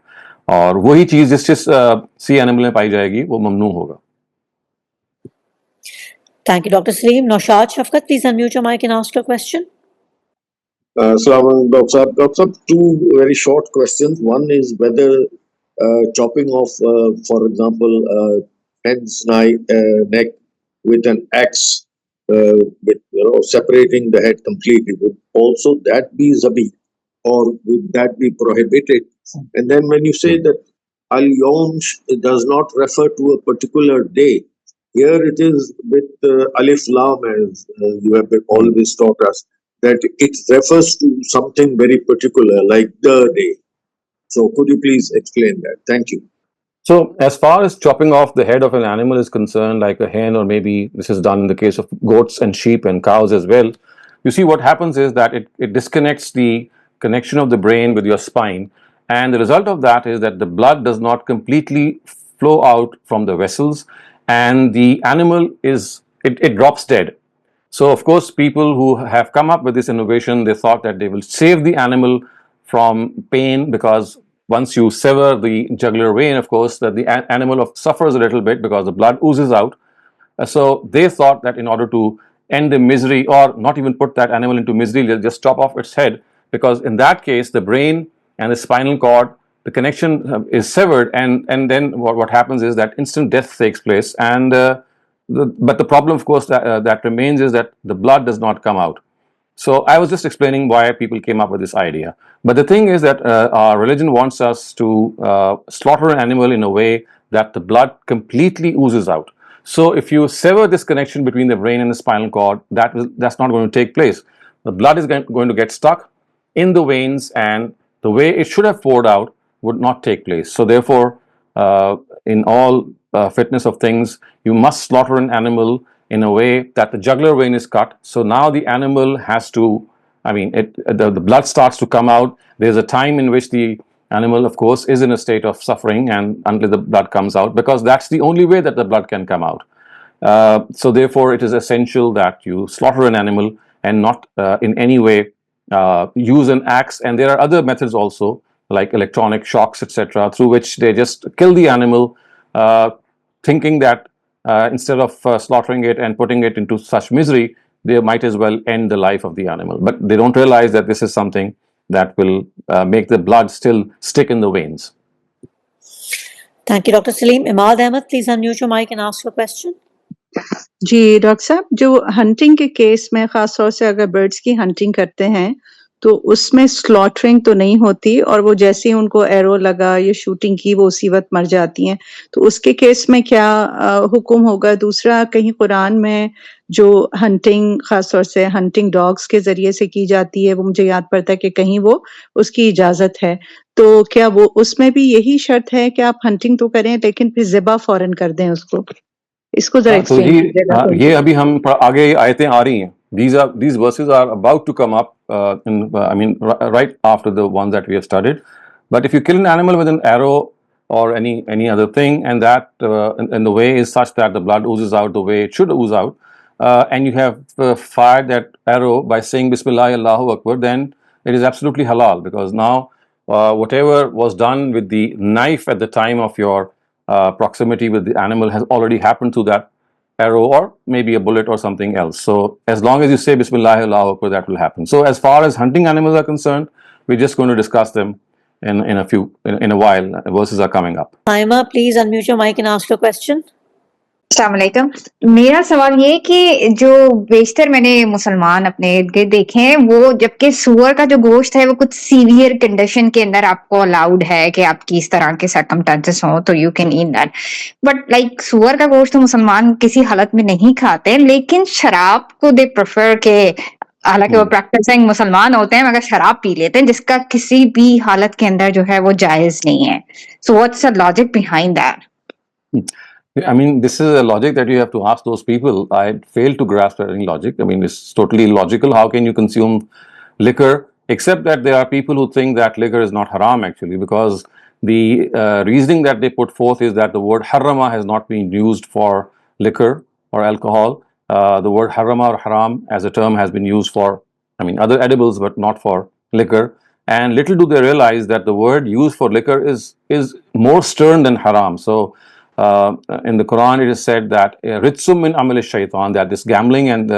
और वही चीज जिस सी एनिमल में पाई जाएगी वो ममनू होगा। Thank you, Dr. Saleem. Naushad Shafqat, please unmute your mic and ask your question. Assalamu alaikum, Dr. Saab. Two very short questions. One is whether chopping off, for example, hen's neck with an axe, with separating the head completely, would also that be zabi, or would that be prohibited? And then when you say that al-yawm does not refer to a particular day, here it is with alif lam, as you have always taught us, that it refers to something very particular, like the day. So could you please explain that? Thank you. So as far as chopping off the head of an animal is concerned, like a hen, or maybe this is done in the case of goats and sheep and cows as well, you see what happens is that it disconnects the connection of the brain with your spine, and the result of that is that the blood does not completely flow out from the vessels, and the animal it drops dead. So of course, people who have come up with this innovation, they thought that they will save the animal from pain, because once you sever the jugular vein, of course, that the animal suffers a little bit because the blood oozes out. So they thought that in order to end the misery, or not even put that animal into misery, they'll just chop off its head, because in that case, the brain and the spinal cord, the connection is severed, and then what happens is that instant death takes place, and but the problem, of course, that remains is that the blood does not come out. So I was just explaining why people came up with this idea. But the thing is that our religion wants us to slaughter an animal in a way that the blood completely oozes out. So if you sever this connection between the brain and the spinal cord, that's not going to take place. The blood is going to get stuck in the veins, and the way it should have poured out would not take place. So therefore, in all fitness of things, you must slaughter an animal in a way that the jugular vein is cut. So now the animal has to, I mean, the blood starts to come out. There's a time in which the animal, of course, is in a state of suffering and until the blood comes out, because that's the only way that the blood can come out. So therefore, it is essential that you slaughter an animal and not in any way use an axe. And there are other methods also, like electronic shocks, etc., through which they just kill the animal, thinking that instead of slaughtering it and putting it into such misery, they might as well end the life of the animal. But they don't realize that this is something that will make the blood still stick in the veins. Thank you, Dr. Saleem. Ahmed, please unmute your mic and ask your question. जी doctor साहब, जो hunting के case में खास तौर से अगर birds की हंटिंग करते हैं तो उसमें स्लॉटरिंग तो नहीं होती, और वो जैसे ही उनको एरो लगा या शूटिंग की वो उसी वक्त मर जाती हैं, तो उसके केस में क्या हुक्म होगा? दूसरा, कहीं कुरान में जो हंटिंग खास तौर से हंटिंग डॉग्स के जरिए से की जाती है, वो मुझे याद पड़ता है कि कहीं वो उसकी इजाजत है, तो क्या वो उसमें भी यही शर्त है कि आप हंटिंग तो करें लेकिन फिर ज़िबा फौरन कर दें उसको? इसको जरा तो ये अभी हम आगे आयतें आ रही हैं. These verses are about to come up right after the ones that we have studied. But if you kill an animal with an arrow or any other thing, and that and the way is such that the blood oozes out the way it should ooze out, and you have fired that arrow by saying Bismillah Allahu Akbar, then it is absolutely halal, because now whatever was done with the knife at the time of your proximity with the animal has already happened to that arrow or maybe a bullet or something else. So as long as you say Bismillah Allahu Akbar, that will happen. So as far as hunting animals are concerned, we're just going to discuss them in a while. Verses are coming up. Naima, please unmute your mic and ask your question. अस्सलामुअलैकुम। मेरा सवाल ये है कि जो बेशतर मैंने मुसलमान अपने इर्द-गिर्द देखे हैं, वो जबकि सूअर का जो गोश्त है वो कुछ सीवियर कंडीशन के अंदर आपको अलाउड है कि आपकी इस तरह के सर्कमस्टेंसेस हों तो you can eat that, but like सूअर का गोश्त तो मुसलमान किसी हालत में नहीं खाते, लेकिन शराब को दे प्रेफर के, हालांकि वो प्रैक्टिसिंग मुसलमान होते हैं मगर शराब पी लेते हैं, जिसका किसी भी हालत के अंदर जो है वो जायज नहीं है। So what's the logic behind that? I mean, this is a logic that you have to ask those people. I fail to grasp any logic. I mean, it's totally illogical. How can you consume liquor? Except that there are people who think that liquor is not haram actually, because the reasoning that they put forth is that the word harama has not been used for liquor or alcohol. The word harama or haram as a term has been used for, other edibles, but not for liquor. And little do they realize that the word used for liquor is more stern than haram. So in the Quran, it is said that ritsum min amal shaitan, that this gambling and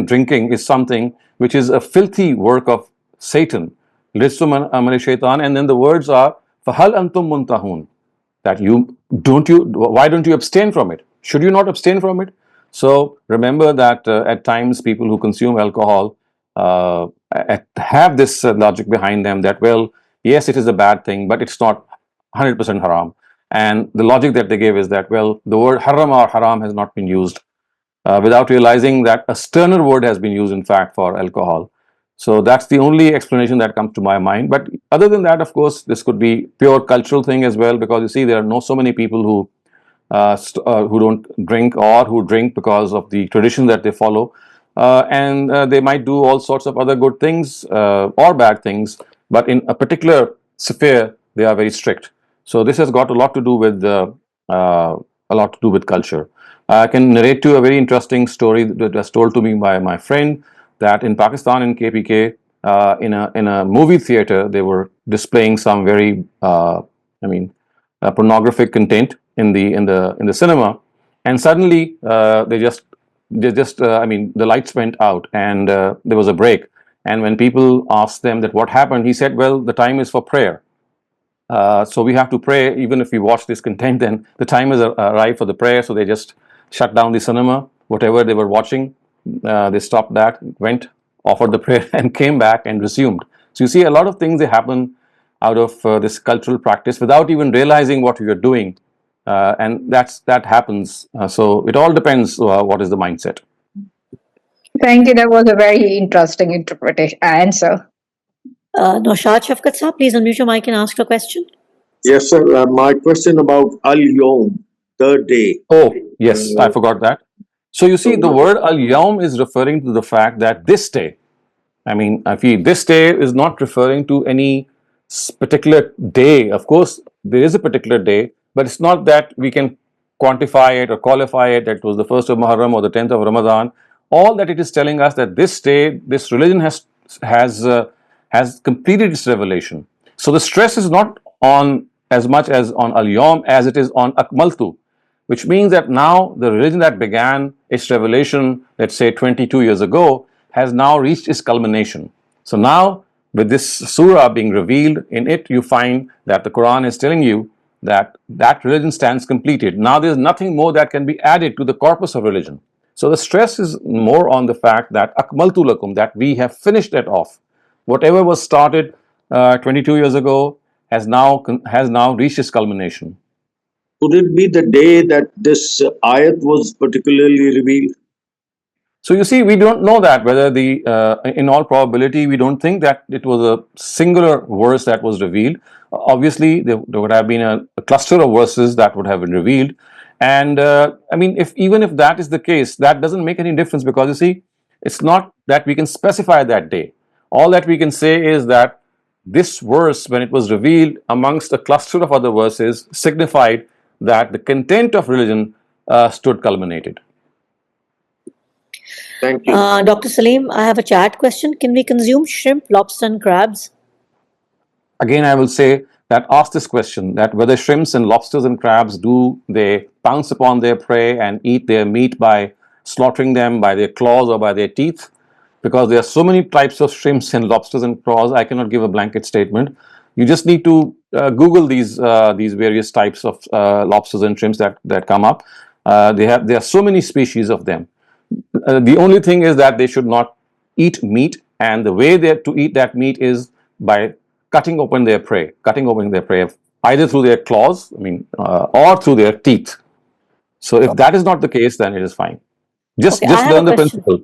drinking is something which is a filthy work of Satan. Ritsum min amal shaitan, and then the words are fahal antum muntahun, that why don't you abstain from it? Should you not abstain from it? So remember that at times people who consume alcohol have this logic behind them that, well, yes, it is a bad thing, but it's not 100% haram. And the logic that they give is that, well, the word haram or haram has not been used, without realizing that a sterner word has been used, in fact, for alcohol. So that's the only explanation that comes to my mind. But other than that, of course, this could be pure cultural thing as well, because you see, there are so many people who don't drink, or who drink because of the tradition that they follow, and they might do all sorts of other good things or bad things, but in a particular sphere they are very strict. So this has got a lot to do with culture. I can narrate to you a very interesting story that was told to me by my friend, that in Pakistan, in KPK, in a movie theater, they were displaying some very pornographic content in the cinema, and suddenly the lights went out, and there was a break. And when people asked them that what happened, he said, well, the time is for prayer. So we have to pray even if we watch this content, then the time has arrived for the prayer. So they just shut down the cinema, whatever they were watching, they stopped that, went, offered the prayer, and came back and resumed. So you see, a lot of things, they happen out of this cultural practice without even realizing what you're doing, and that happens. So it all depends what is the mindset. Thank you. That was a very interesting interpretation answer. Naushad Shafqat Saab, please unmute your mic and ask your question. Yes, sir. My question about Al-Yawm, third day. Oh, yes, I forgot that. So you see, the word Al-Yawm is referring to the fact that this day, I mean, this day is not referring to any particular day. Of course, there is a particular day, but it's not that we can quantify it or qualify it that it was the 1st of Muharram or the 10th of Ramadan. All that it is telling us that this day, this religion has completed its revelation. So the stress is not on as much as on al-yawm as it is on akmaltu, which means that now the religion that began its revelation, let's say 22 years ago, has now reached its culmination. So now, with this surah being revealed, in it you find that the Quran is telling you that that religion stands completed. Now there is nothing more that can be added to the corpus of religion. So the stress is more on the fact that akmaltu lakum, that we have finished it off. Whatever was started 22 years ago has now reached its culmination. Could it be the day that this ayat was particularly revealed? So you see, we don't know that whether in all probability, we don't think that it was a singular verse that was revealed. Obviously, there would have been a cluster of verses that would have been revealed. And I mean, even if that is the case, that doesn't make any difference, because you see, it's not that we can specify that day. All that we can say is that this verse, when it was revealed amongst a cluster of other verses, signified that the content of religion stood culminated. Thank you. Dr. Saleem, I have a chat question. Can we consume shrimp, lobster, and crabs? Again, I will say that ask this question, that whether shrimps and lobsters and crabs, do they pounce upon their prey and eat their meat by slaughtering them by their claws or by their teeth? Because there are so many types of shrimps and lobsters and prawns, I cannot give a blanket statement. You just need to Google these various types of lobsters and shrimps that come up. There are so many species of them. The only thing is that they should not eat meat, and the way to eat that meat is by cutting open their prey, either through their claws, or through their teeth. So if that is not the case, then it is fine. Just learn the principle.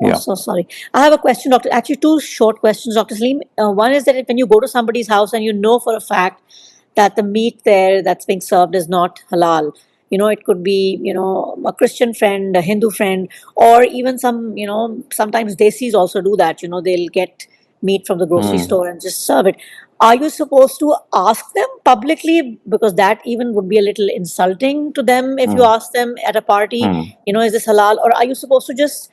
Oh, so sorry. I have a question, Doctor. Actually, two short questions, Dr. Saleem. One is that when you go to somebody's house and you know for a fact that the meat there that's being served is not halal, it could be, a Christian friend, a Hindu friend, or even sometimes desis also do that. They'll get meat from the grocery store and just serve it. Are you supposed to ask them publicly? Because that even would be a little insulting to them if you ask them at a party, is this halal? Or are you supposed to just,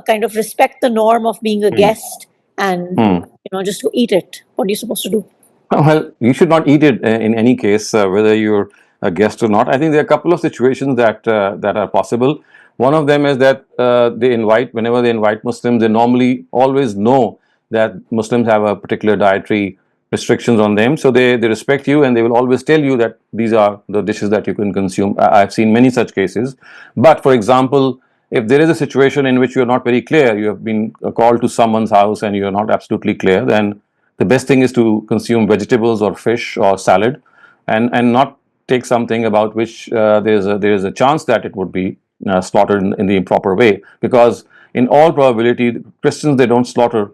kind of respect the norm of being a guest and, just to eat it? What are you supposed to do? Well, you should not eat it in any case, whether you're a guest or not. I think there are a couple of situations that are possible. One of them is that whenever they invite Muslims, they normally always know that Muslims have a particular dietary restrictions on them. So they respect you, and they will always tell you that these are the dishes that you can consume. I've seen many such cases. But for example, if there is a situation in which you're not very clear, you have been called to someone's house and you're not absolutely clear, then the best thing is to consume vegetables or fish or salad, and not take something about which there is a chance that it would be slaughtered in the improper way. Because in all probability, Christians, they don't slaughter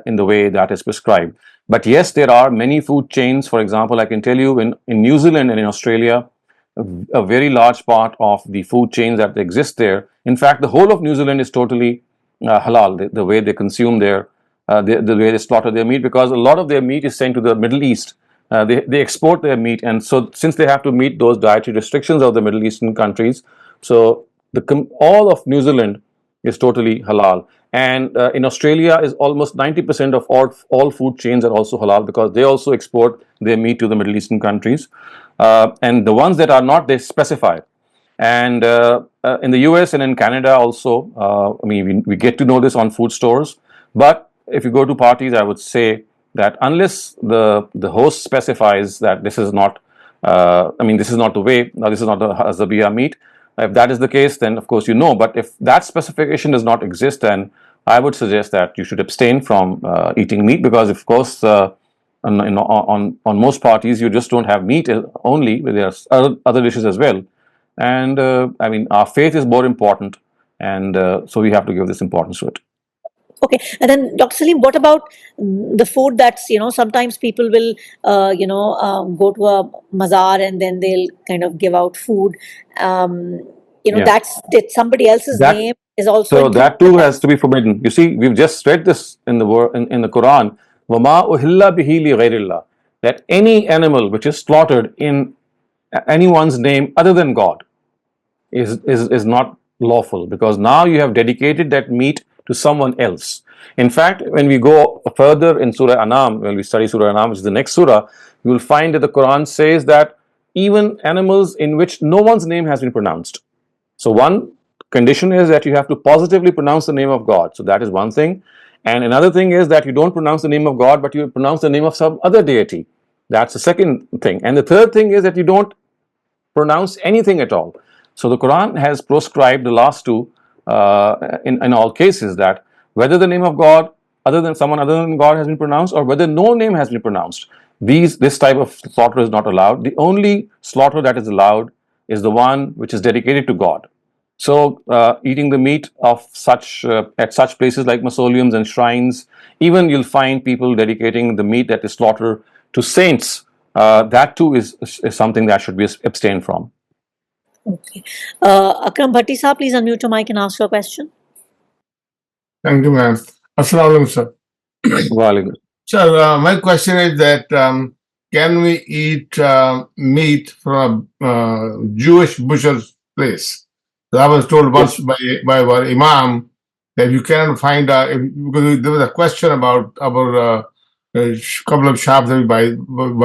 in the way that is prescribed. But yes, there are many food chains. For example, I can tell you in New Zealand and in Australia, a very large part of the food chains that exist there. In fact, the whole of New Zealand is totally halal. The way they consume the way they slaughter their meat, because a lot of their meat is sent to the Middle East. They export their meat, and so since they have to meet those dietary restrictions of the Middle Eastern countries, so all of New Zealand is totally halal. And in Australia is almost 90% of all food chains are also halal, because they also export their meat to the Middle Eastern countries. And the ones that are not, they specify. And in the US and in Canada also, we get to know this on food stores. But if you go to parties, I would say that unless the host specifies that this is not, this is not the way, this is not the zabiya meat. If that is the case, then of course But if that specification does not exist, then I would suggest that you should abstain from eating meat, because of course on most parties you just don't have meat only, there are other dishes as well. And our faith is more important, and so we have to give this importance to it. Okay, and then Dr. Saleem, what about the food that's, sometimes people will, go to a mazar and then they'll kind of give out food. That's somebody else's name. is also So included that too in has to be forbidden. You see, we've just read this in the in the Quran. وَمَا أُهِلَّ بِهِ لِغَيْرِ اللَّهِ, that any animal which is slaughtered in anyone's name other than God is not lawful, because now you have dedicated that meat to someone else. In fact, when we go further in Surah Anam, when we study Surah Anam, which is the next surah, you will find that the Quran says that even animals in which no one's name has been pronounced. So one condition is that you have to positively pronounce the name of God. So that is one thing. And another thing is that you don't pronounce the name of God, but you pronounce the name of some other deity. That's the second thing. And the third thing is that you don't pronounce anything at all. So the Quran has proscribed the last two in all cases, that whether the name of God other than someone other than God has been pronounced, or whether no name has been pronounced, this type of slaughter is not allowed. The only slaughter that is allowed is the one which is dedicated to God. So eating the meat of such at such places like mausoleums and shrines, even you'll find people dedicating the meat that is slaughtered to saints. That too is something that should be abstained from. Okay. Akram Bhatti Saab, please unmute your mic and ask your question. Thank you, ma'am. Assalamu alaikum, sir. Sir, my question is that can we eat meat from a Jewish butcher's place? So I was told once by our imam that you cannot find because there was a question about a couple of shops that we buy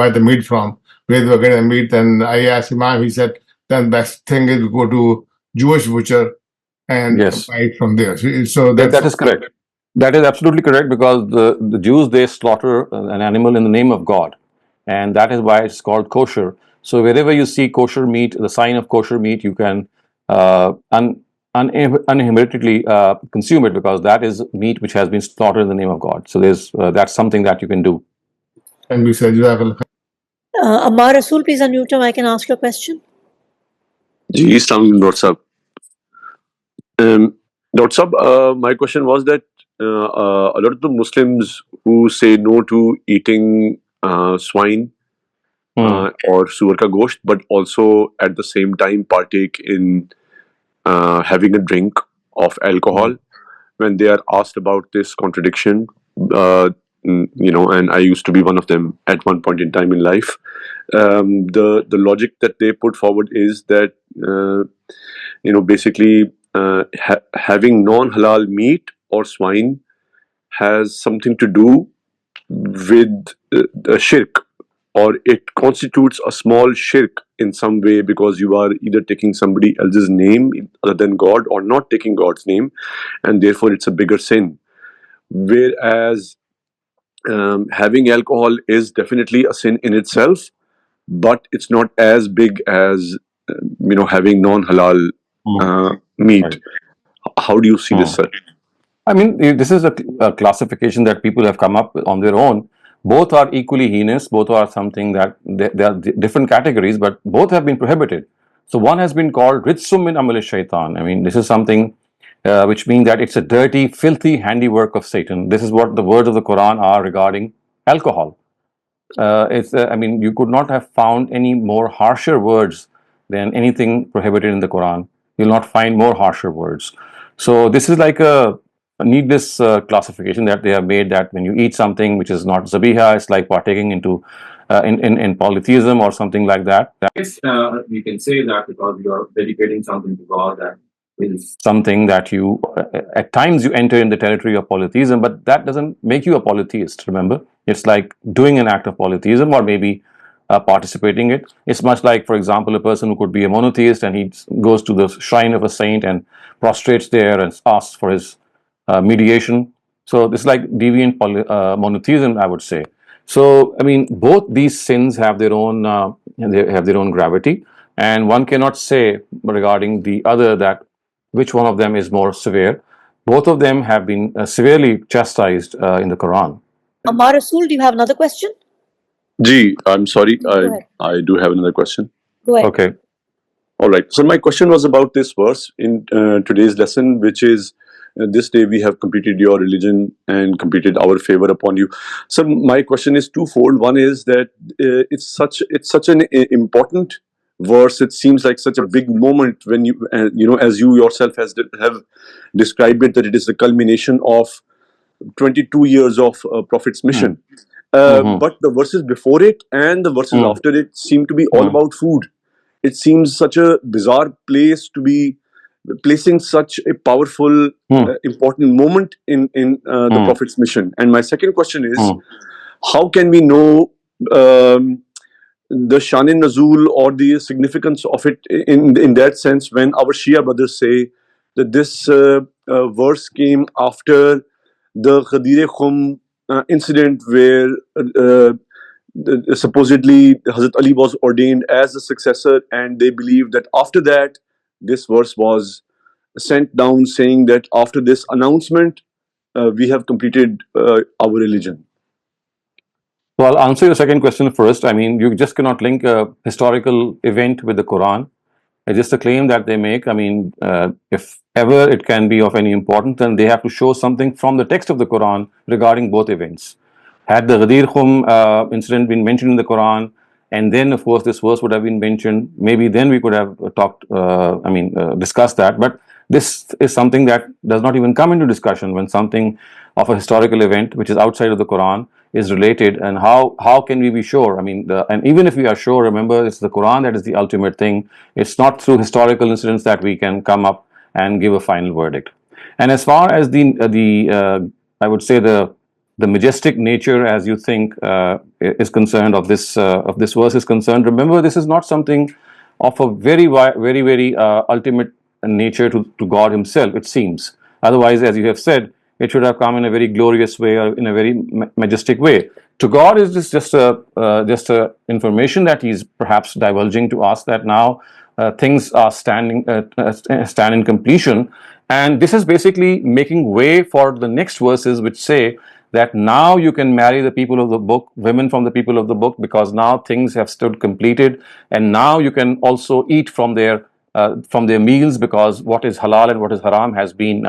the meat from, where they were getting the meat, and I asked imam, he said then best thing is to go to Jewish butcher and buy it from there. So that is correct. That is absolutely correct, because the Jews, they slaughter an animal in the name of God, and that is why it's called kosher. So wherever you see kosher meat, the sign of kosher meat, you can uninhibitedly consume it, because that is meat which has been slaughtered in the name of God. So that's something that you can do. And we said, Ammar Rasool, please unmute your mic and ask your question. Ji, Dr. Saab, my question was that a lot of the Muslims who say no to eating swine or suwar ka gosht, but also at the same time partake in having a drink of alcohol, when they are asked about this contradiction, and I used to be one of them at one point in time in life, the logic that they put forward is that basically having non-halal meat or swine has something to do with the shirk, or it constitutes a small shirk in some way, because you are either taking somebody else's name other than God, or not taking God's name, and therefore it's a bigger sin. Whereas having alcohol is definitely a sin in itself, but it's not as big as having non-halal meat. How do you see this, sir? I mean, this is a classification that people have come up with on their own. Both are equally heinous. Both are something that they are different categories, but both have been prohibited. So one has been called Ritsum min amal shaitan. I mean, this is something which means that it's a dirty, filthy handiwork of Satan. This is what the words of the Quran are regarding alcohol. I mean, you could not have found any more harsher words than anything prohibited in the Quran. You'll not find more harsher words. So this is like a needless classification that they have made, that when you eat something which is not zabiha, it's like partaking into in polytheism or something like that. You can say that because you are dedicating something to God, that is something that you at times you enter in the territory of polytheism, but that doesn't make you a polytheist. Remember, it's like doing an act of polytheism, or maybe participating it. It's much like, for example, a person who could be a monotheist and he goes to the shrine of a saint and prostrates there and asks for his mediation. So this is like deviant monotheism, I would say. So I mean, both these sins have their own gravity, and one cannot say regarding the other that which one of them is more severe. Both of them have been severely chastised in the Quran. Ammar Rasool, do you have another question? Ji, I'm sorry. I do have another question. Go ahead. Okay. All right. So my question was about this verse in today's lesson, which is, this day we have completed your religion and completed our favor upon you. So my question is twofold. One is that it's such an important verse. It seems like such a big moment when you as you yourself have described it, that it is the culmination of 22 years of Prophet's mission. But the verses before it and the verses after it seem to be all about food. It seems such a bizarre place to be placing such a powerful, important moment in the Prophet's mission. And my second question is, how can we know the Shanin Nazul or the significance of it in that sense, when our Shia brothers say that this verse came after the Ghadir Khum incident, where supposedly Hazrat Ali was ordained as the successor, and they believe that after that this verse was sent down saying that after this announcement we have completed our religion. So I'll answer your second question first. I mean, you just cannot link a historical event with the Quran. It's just a claim that they make. I mean, if ever it can be of any importance, then they have to show something from the text of the Quran regarding both events. Had the Ghadir Khum incident been mentioned in the Quran, and then of course this verse would have been mentioned, maybe then we could have discussed that. But this is something that does not even come into discussion when something of a historical event which is outside of the Quran is related. And how can we be sure? I mean, and even if we are sure, remember, it's the Quran that is the ultimate thing. It's not through historical incidents that we can come up and give a final verdict. And as far as I would say the majestic nature, as you think, is concerned, of this verse is concerned, remember, this is not something of a very ultimate nature to God Himself, it seems. Otherwise, as you have said, it should have come in a very glorious way or in a very majestic way. To God, is this just a information that He's perhaps divulging to us, that now things are stand in completion, and this is basically making way for the next verses, which say that now you can marry the people of the book, women from the people of the book, because now things have stood completed, and now you can also eat from their meals, because what is halal and what is haram has been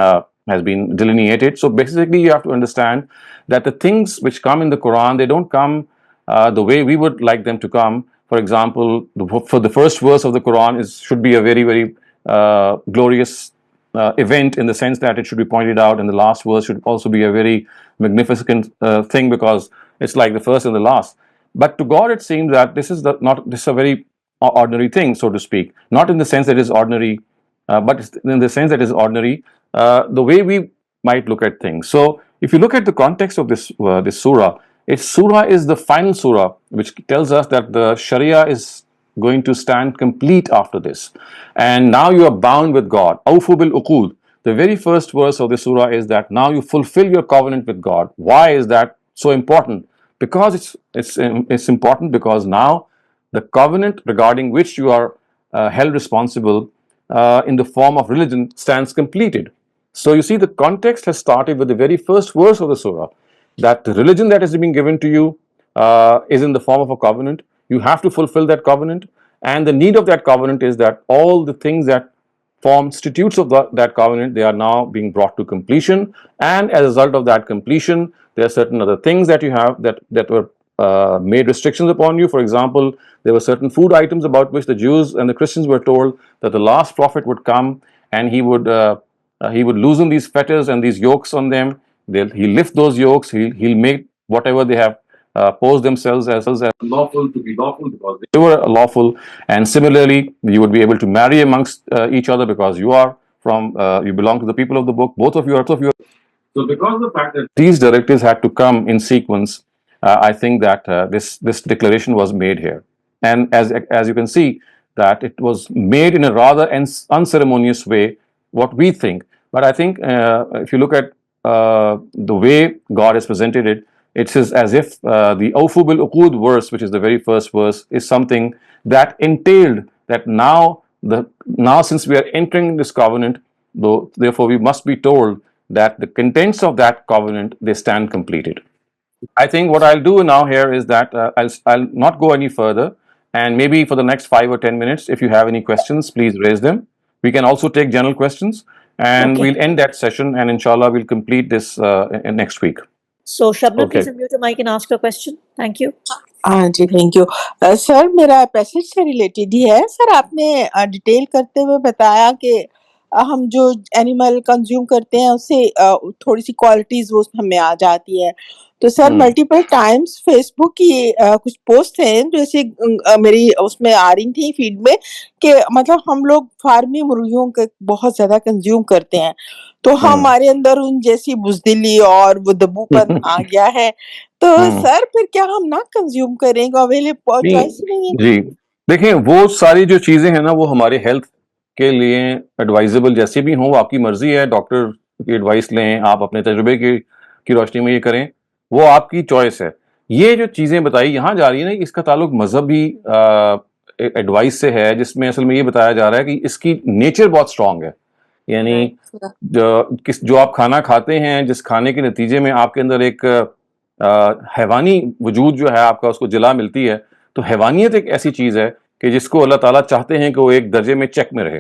delineated. So basically, you have to understand that the things which come in the Quran, they don't come the way we would like them to come. For example, for the first verse of the Quran should be a very glorious event, in the sense that it should be pointed out, and the last verse should also be a very magnificent thing, because it's like the first and the last. But to God, it seems that this is a very ordinary thing, so to speak. Not in the sense that it is ordinary, but in the sense that it is ordinary the way we might look at things. So if you look at the context of this surah, surah is the final surah, which tells us that the Sharia is going to stand complete after this, and now you are bound with God. Awfu bil uqud. The very first verse of the surah is that now you fulfill your covenant with God. Why is that so important? Because it's important because now the covenant regarding which you are held responsible in the form of religion stands completed. So you see, the context has started with the very first verse of the surah, that the religion that is being given to you is in the form of a covenant. You have to fulfill that covenant, and the need of that covenant is that all the things that form institutes of that covenant, they are now being brought to completion, and as a result of that completion, there are certain other things that you have that were made restrictions upon you. For example, there were certain food items about which the Jews and the Christians were told that the last prophet would come and he would loosen these fetters and these yokes on them. He'll lift those yokes. He'll make whatever they have posed themselves as lawful to be lawful, because they were lawful. And similarly, you would be able to marry amongst each other, because you belong to the people of the book. Both of you are. So because of the fact that these directives had to come in sequence, I think that this declaration was made here. And as you can see, that it was made in a rather unceremonious way, what we think. But I think if you look at the way God has presented it, it is as if the Awfu bil Uqud verse, which is the very first verse, is something that entailed that now since we are entering this covenant, therefore we must be told that the contents of that covenant, they stand completed. I think what I'll do now here is that I'll not go any further, and maybe for the next 5 or 10 minutes, if you have any questions, please raise them. We can also take general questions, and we'll end that session, and inshallah we'll complete this next week. So Shabnam, please unmute your mic and ask your question. Thank you. हाँ जी, thank you. Sir मेरा passage से related ही है। Sir आपने detail करते हुए बताया कि हम जो एनिमल कंज़्यूम करते हैं उससे थोड़ी-सी क्वालिटीज़ वो हमें आ जाती है। तो सर मल्टीपल टाइम्स फेसबुक की कुछ पोस्ट हैं जैसे मेरी उसमें आ रही थी फीड में कि मतलब हम लोग फार्मी मुर्गियों का बहुत ज़्यादा कंज़्यूम करते हैं। तो हमारे अंदर उन जैसी बुज़दिली और वो दबूपन आ गया है। तो सर फिर क्या हम ना कंज़्यूम करें? अवेलेबल चॉइस ही नहीं है। जी, देखिए वो सारी जो चीज़ें हैं ना वो हमारे हेल्थ के लिए एडवाइजेबल जैसी भी हों, वो आपकी मर्ज़ी है, डॉक्टर की एडवाइस लें, आप अपने तजुर्बे की रोशनी में ये करें, वो आपकी चॉइस है। ये जो चीज़ें बताई यहाँ जा रही है ना, इसका ताल्लुक मज़हबी एडवाइस से है, जिसमें असल में ये बताया जा रहा है कि इसकी नेचर बहुत स्ट्रॉन्ग है। यानी राइट, जो आप खाना खाते हैं, जिस खाने के नतीजे में आपके अंदर एक हैवानी वजूद जो है आपका, उसको जिला मिलती है, तो हैवानियत एक ऐसी चीज़ है कि जिसको अल्लाह ताला चाहते हैं कि वो एक दर्जे में चेक में रहे,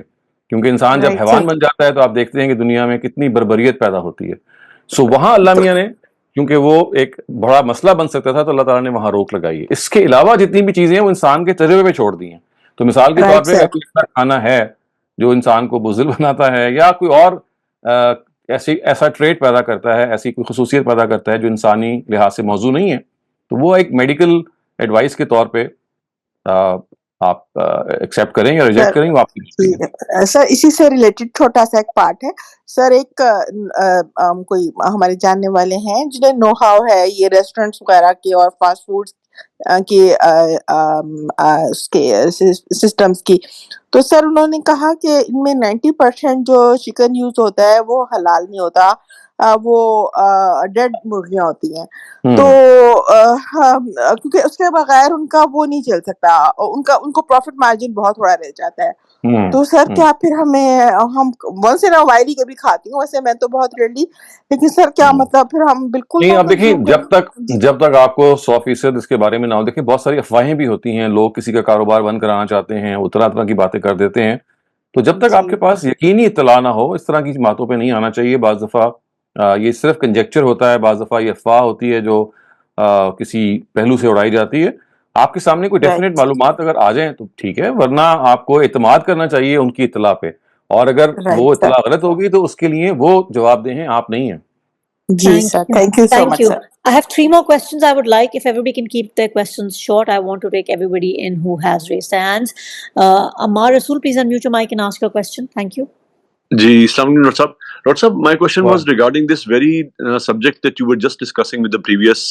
क्योंकि इंसान जब राइट हैवान सर। बन जाता है तो आप देखते हैं कि दुनिया में कितनी बर्बरियत पैदा होती है। सो वहाँ अल्लाह तो मियाँ ने, क्योंकि वो एक बड़ा मसला बन सकता था, तो अल्लाह ताला ने वहाँ रोक लगाई है। इसके अलावा जितनी भी चीज़ें हैं वो इंसान के तजुर्बे पे छोड़ दी हैं। तो मिसाल के तौर राइट पे अगर सर। कोई ऐसा खाना है जो इंसान को बुज़दिल बनाता है, या कोई और अ, ऐसा ट्रेट पैदा करता है, ऐसी कोई खसूसियत पैदा करता है जो इंसानी लिहाज से मौजू नहीं है, तो वो एक मेडिकल एडवाइस के तौर पे अ, आप एक्सेप्ट करें या रिजेक्ट सर करें, वो आपकी मर्ज़ी है। ठीक है। सर इसी से रिलेटेड छोटा-सा एक पार्ट है। सर एक कोई हमारे जानने वाले हैं जिन्हें नो हाउ है ये रेस्टोरेंट्स वगैरह के और फास्ट फूड्स के उसके सिस्टम्स की। तो सर उन्होंने कहा कि इनमें 90% जो चिकन यूज़ होता है वो हलाल नहीं होता। वो डेड मुर्गियाँ होती हैं। तो क्योंकि उसके बगैर उनका वो नहीं चल सकता। उनको प्रॉफ़िट मार्जिन बहुत थोड़ा रह जाता है। तो सर क्या फिर हम once in a while he कभी खाती हूँ, वैसे मैं तो बहुत रेयरली, लेकिन सर क्या मतलब फिर हम बिल्कुल नहीं, ना अब देखिए, कंज़्यूम करें? जी। जब तक आपको 100% इसके बारे में ना हो, देखिए बहुत सारी अफवाहें भी होती हैं, लोग किसी का कारोबार बंद कराना चाहते हैं, वो तरह-तरह की बातें कर देते हैं। तो जब तक आपके जी, पास यकीनी इत्तला ना हो, इस तरह की बातों पे नहीं आना चाहिए। बाज़ दफ़ा ये सिर्फ़ कंजेक्चर होता है, बाज़ दफ़ा ये अफ़वाह होती है जो किसी पहलू से उड़ाई जाती है। आपके सामने कोई डेफ़िनेट राइट, मालूमात अगर आ जाएँ तो ठीक है, वरना आपको एतमाद करना चाहिए उनकी इत्तला पे, और अगर राइट वो सर। इत्तला गलत होगी तो उसके लिए वो जवाबदेह हैं, आप नहीं हैं। जी Thank sir, you. Thank you so Thank much you. Sir. I have three more questions I would like. If everybody can keep their questions short, I want to take everybody in who has raised their hands. Ammar Rasool, please unmute your mic and ask your question. Thank you. Ji, Assalamualaikum, Dr. Sahab. Dr. Sahab, my question वाह! was regarding this very subject that you were just discussing with the previous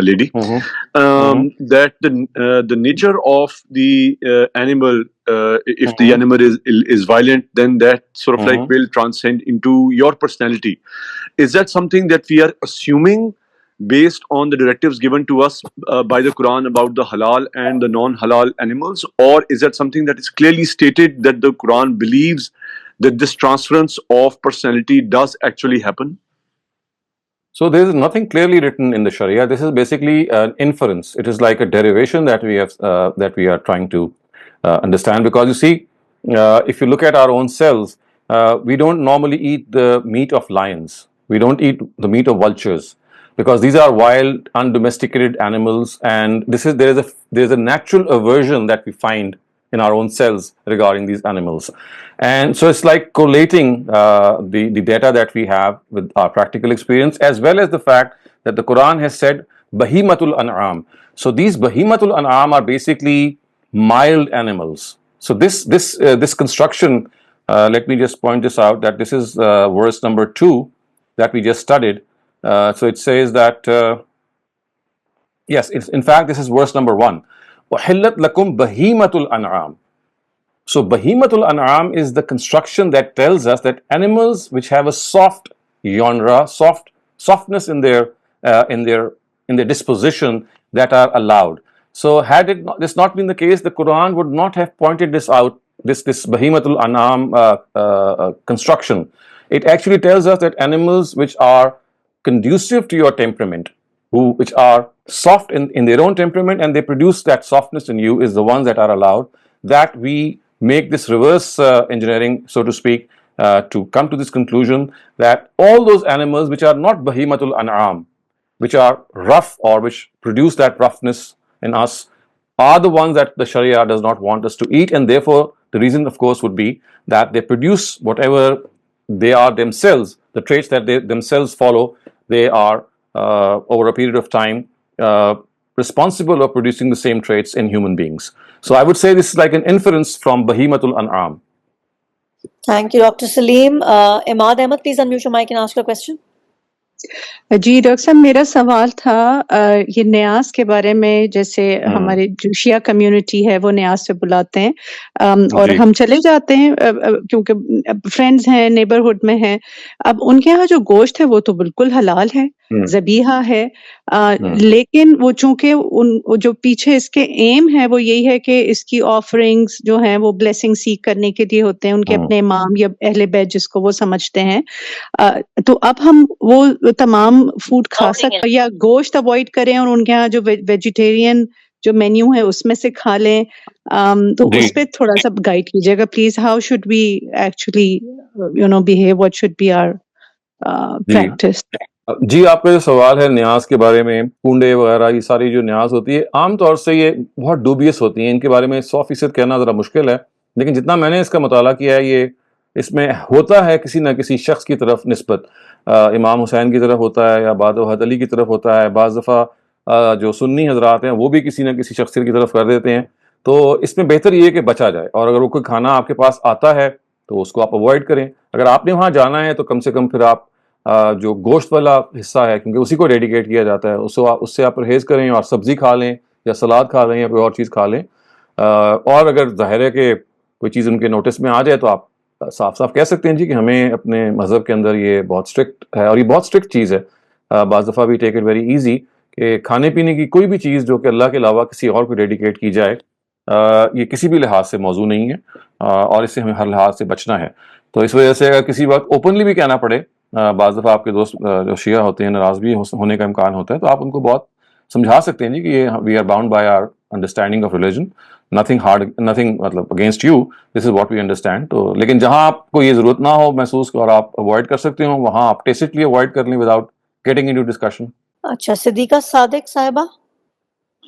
lady. Hmm, hmm. Hmm, hmm. That the nature of the animal, hmm, if the hmm. animal is violent, then that sort of hmm, like hmm. will transcend into your personality. Is that something that we are assuming based on the directives given to us by the Quran about the halal and the non-halal animals, or is that something that is clearly stated that the Quran believes that this transference of personality does actually happen? So there is nothing clearly written in the Sharia. This is basically an inference. It is like a derivation that we are trying to understand. Because you see, if you look at our own cells, we don't normally eat the meat of lions. We don't eat the meat of vultures, because these are wild, undomesticated animals, and there is a natural aversion that we find in our own cells regarding these animals. And so it's like collating the data that we have with our practical experience, as well as the fact that the Quran has said bahimatul an'am. So these bahimatul an'am are basically mild animals. So this construction, let me just point this out, that this is verse number 2 that we just studied. So it says that yes, in fact this is verse number 1. وَحِلَّتْ لَكُمْ بَهِيمَةُ الْأَنْعَامِ. So Bahimatul An'am is the construction that tells us that animals which have a soft genre, softness in their disposition, that are allowed. So had this not been the case, the Quran would not have pointed this out, this Bahimatul An'am construction. It actually tells us that animals which are conducive to your temperament, which are soft in their own temperament, and they produce that softness in you, is the ones that are allowed. That we make this reverse engineering, so to speak, to come to this conclusion that all those animals which are not bahimatul an'am, which are rough or which produce that roughness in us are the ones that the Sharia does not want us to eat, and therefore the reason, of course, would be that they produce whatever they are themselves, the traits that they themselves follow, they are over a period of time responsible of producing the same traits in human beings. So I would say this is like an inference from Bahimatul An'am. Thank you, Dr. Saleem. Ahmed, please unmute your mic and ask your question. जी doctor साहब, मेरा सवाल था ये न्यास के बारे में, जैसे हमारे जो शिया कम्युनिटी है वो न्यास से बुलाते हैं, और हम चले जाते हैं क्योंकि फ्रेंड्स हैं, नेबरहुड में हैं। अब उनके यहाँ जो गोश्त है वो तो बिल्कुल हलाल है, ज़बीहा है, लेकिन वो चूंकि वो जो पीछे इसके एम है वो यही है कि इसकी ऑफरिंग्स जो हैं वो ब्लेसिंग सीख करने के लिए होते हैं, उनके अपने इमाम या अहले बैत जिसको वो समझते हैं। तो अब हम वो तमाम फूड खा सकते या गोश्त अवॉइड करें और उनके यहाँ जो वेजिटेरियन जो मेन्यू है उसमें से खा लें, तो उस पे थोड़ा सा गाइड कीजिएगा please. How should we actually behave, what should be our practice? जी, आपका जो सवाल है न्याज के बारे में, कुंडे वगैरह ये सारी जो न्याज होती है आमतौर से ये बहुत डूबियस होती हैं, इनके बारे में 100% कहना ज़रा मुश्किल है, लेकिन जितना मैंने इसका मुताला किया है ये इसमें होता है किसी न किसी शख्स की तरफ निस्बत, इमाम हुसैन की तरफ होता है या बाद वक़्त अली की तरफ होता है, बाज़ दफ़ा जो सुन्नी हजरात हैं वो भी किसी न किसी शख्सियत की तरफ कर देते हैं। तो इसमें बेहतर ये है कि बचा जाए, और अगर वो कोई खाना आपके पास आता है तो उसको आप अवॉइड करें। अगर आपने वहाँ जाना है तो कम से कम फिर आप जो गोश्त वाला हिस्सा है, क्योंकि उसी को डेडिकेट किया जाता है, उससे आप परहेज़ करें और सब्ज़ी खा लें या सलाद खा लें या कोई और चीज़ खा लें। और अगर ज़ाहिर है कि कोई चीज़ उनके नोटिस में आ जाए तो आप साफ साफ कह सकते हैं जी कि हमें अपने मज़हब के अंदर ये बहुत स्ट्रिक्ट है, और ये बहुत स्ट्रिक्ट चीज़ है। बाज़ दफ़ा भी टेक इट वेरी ईजी कि खाने पीने की कोई भी चीज़ जो कि अल्लाह के अलावा किसी और को डेडिकेट की जाए, ये किसी भी लिहाज से मौजू नहीं है, और इससे हमें हर लिहाज से बचना है। तो इस वजह से अगर किसी वक्त ओपनली भी कहना पड़े, बाज़ दफ़ा आपके दोस्त जो शिया होते हैं नाराज़ भी होने का इम्कान होता है, तो आप उनको बहुत समझा सकते हैं जी कि ये we are bound by our understanding of religion, nothing hard, nothing मतलब against you, this is what we understand. तो लेकिन जहां आपको ये जरूरत ना हो महसूस और आप अवॉइड कर सकते हो, वहां आप टेसिटली अवॉइड कर लें विदाउट गेटिंग इनटू डिस्कशन। अच्छा, सिद्दीका सादिक साहिबा,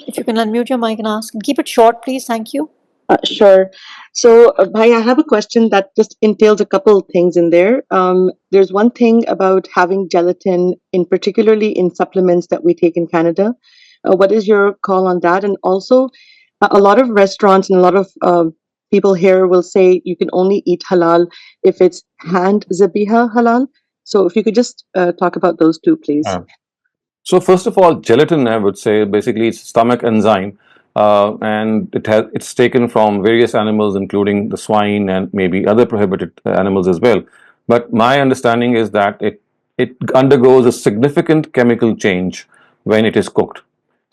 if you can unmute your mic and ask, and keep it short please, thank you. Sure. So, Bhai, I have a question that just entails a couple things in there. There's one thing about having gelatin, particularly in supplements that we take in Canada. What is your call on that? And also, a lot of restaurants and a lot of people here will say you can only eat halal if it's hand zabiha halal. So, if you could just talk about those two, please. So, first of all, gelatin, I would say, basically it's stomach enzyme. And it's taken from various animals, including the swine and maybe other prohibited animals as well. But my understanding is that it undergoes a significant chemical change when it is cooked.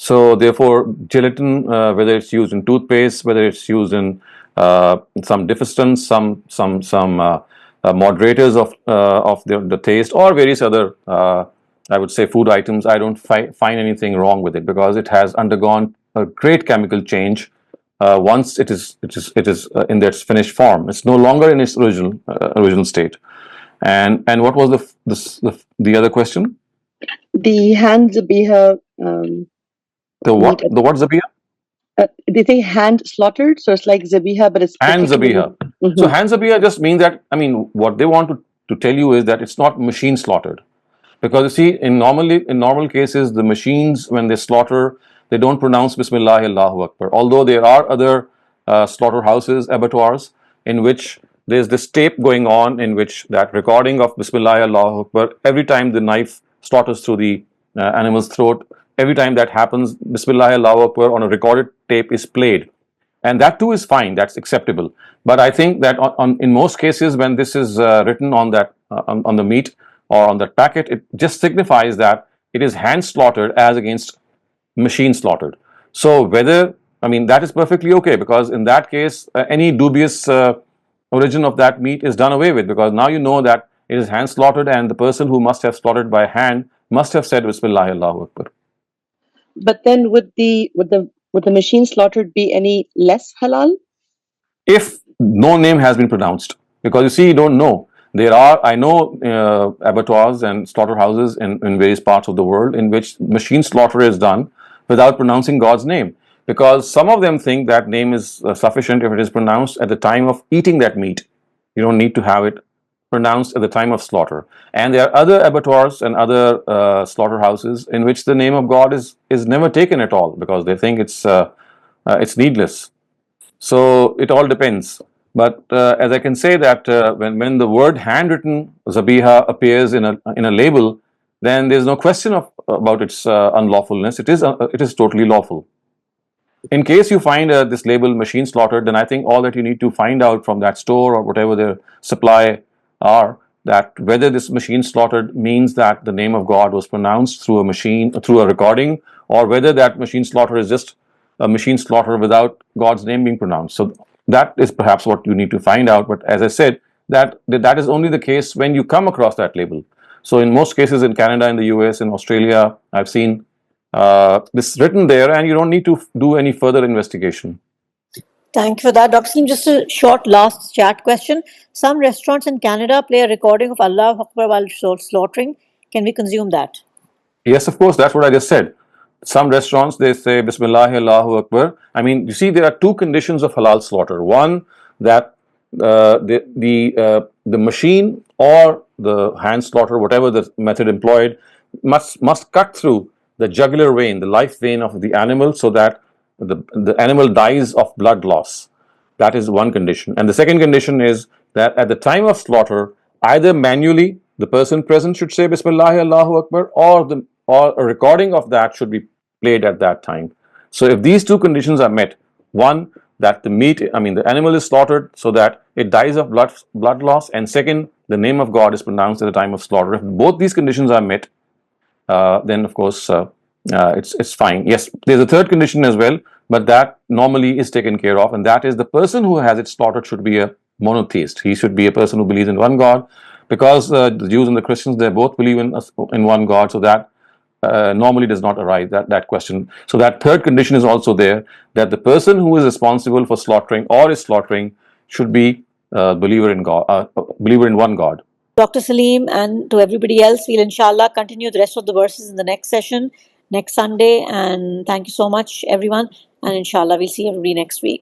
So therefore, gelatin, whether it's used in toothpaste, whether it's used in some defistants, some moderators of the taste, or various other I would say food items, I don't find anything wrong with it, because it has undergone a great chemical change once it is in its finished form. It's no longer in its original state. And what was the other question? The hand zabiha. The what zabiha? They say hand slaughtered, so it's like zabiha, but it's hand zabiha. So hand zabiha just means that, I mean, what they want to tell you is that it's not machine slaughtered, because you see, in normal cases, the machines, when they slaughter, they don't pronounce Bismillah Allahu Akbar. Although there are other slaughterhouses, abattoirs, in which there's this tape going on, in which that recording of Bismillah Allahu Akbar, every time the knife slaughters through the animal's throat, every time that happens, Bismillah Allahu Akbar on a recorded tape is played. And that too is fine, that's acceptable. But I think that in most cases, when this is written on that on the meat or on that packet, it just signifies that it is hand slaughtered as against machine slaughtered. So whether, I mean, that is perfectly okay, because in that case any dubious origin of that meat is done away with, because now you know that it is hand slaughtered, and the person who must have slaughtered by hand must have said Bismillah Allahu Akbar. But then would the machine slaughtered be any less halal if no name has been pronounced? Because you see, you don't know. There are, I know, abattoirs and slaughterhouses in various parts of the world in which machine slaughter is done without pronouncing God's name. because some of them think that name is sufficient if it is pronounced at the time of eating that meat. You don't need to have it pronounced at the time of slaughter. And there are other abattoirs and other slaughterhouses in which the name of God is never taken at all, because they think it's needless. So it all depends. But as I can say that when the word handwritten zabiha appears in a label, then there's no question about its unlawfulness. It is totally lawful. In case you find this label machine slaughtered, then I think all that you need to find out from that store or whatever their supply are, that whether this machine slaughtered means that the name of God was pronounced through a machine, through a recording, or whether that machine slaughter is just a machine slaughter without God's name being pronounced. So that is perhaps what you need to find out. But as I said, that is only the case when you come across that label. So in most cases in Canada, in the US, in Australia, I've seen this written there, and you don't need to do any further investigation. Thank you for that, Dr. Saleem. Just a short last chat question. Some restaurants in Canada play a recording of Allahu Akbar while slaughtering. Can we consume that? Yes, of course. That's what I just said. Some restaurants, they say Bismillah, Allahu Akbar. I mean, you see, there are two conditions of halal slaughter. One, that the machine or the hand slaughter, whatever the method employed, must cut through the jugular vein, the life vein of the animal, so that the animal dies of blood loss. That is one condition. And the second condition is that at the time of slaughter, either manually the person present should say Bismillah, Allahu Akbar, or a recording of that should be played at that time. So if these two conditions are met, one, that the animal is slaughtered so that it dies of blood loss, and second, the name of God is pronounced at the time of slaughter. If both these conditions are met, then of course it's fine. Yes, there's a third condition as well, but that normally is taken care of, and that is the person who has it slaughtered should be a monotheist. He should be a person who believes in one God, because the Jews and the Christians, they both believe in one God, so that normally does not arise that question. So that third condition is also there, that the person who is responsible for slaughtering or is slaughtering should be a believer in God, believer in one God. Dr. Saleem, and to everybody else, we'll inshallah continue the rest of the verses in the next session, next Sunday. And thank you so much, everyone. And inshallah, we'll see everybody next week.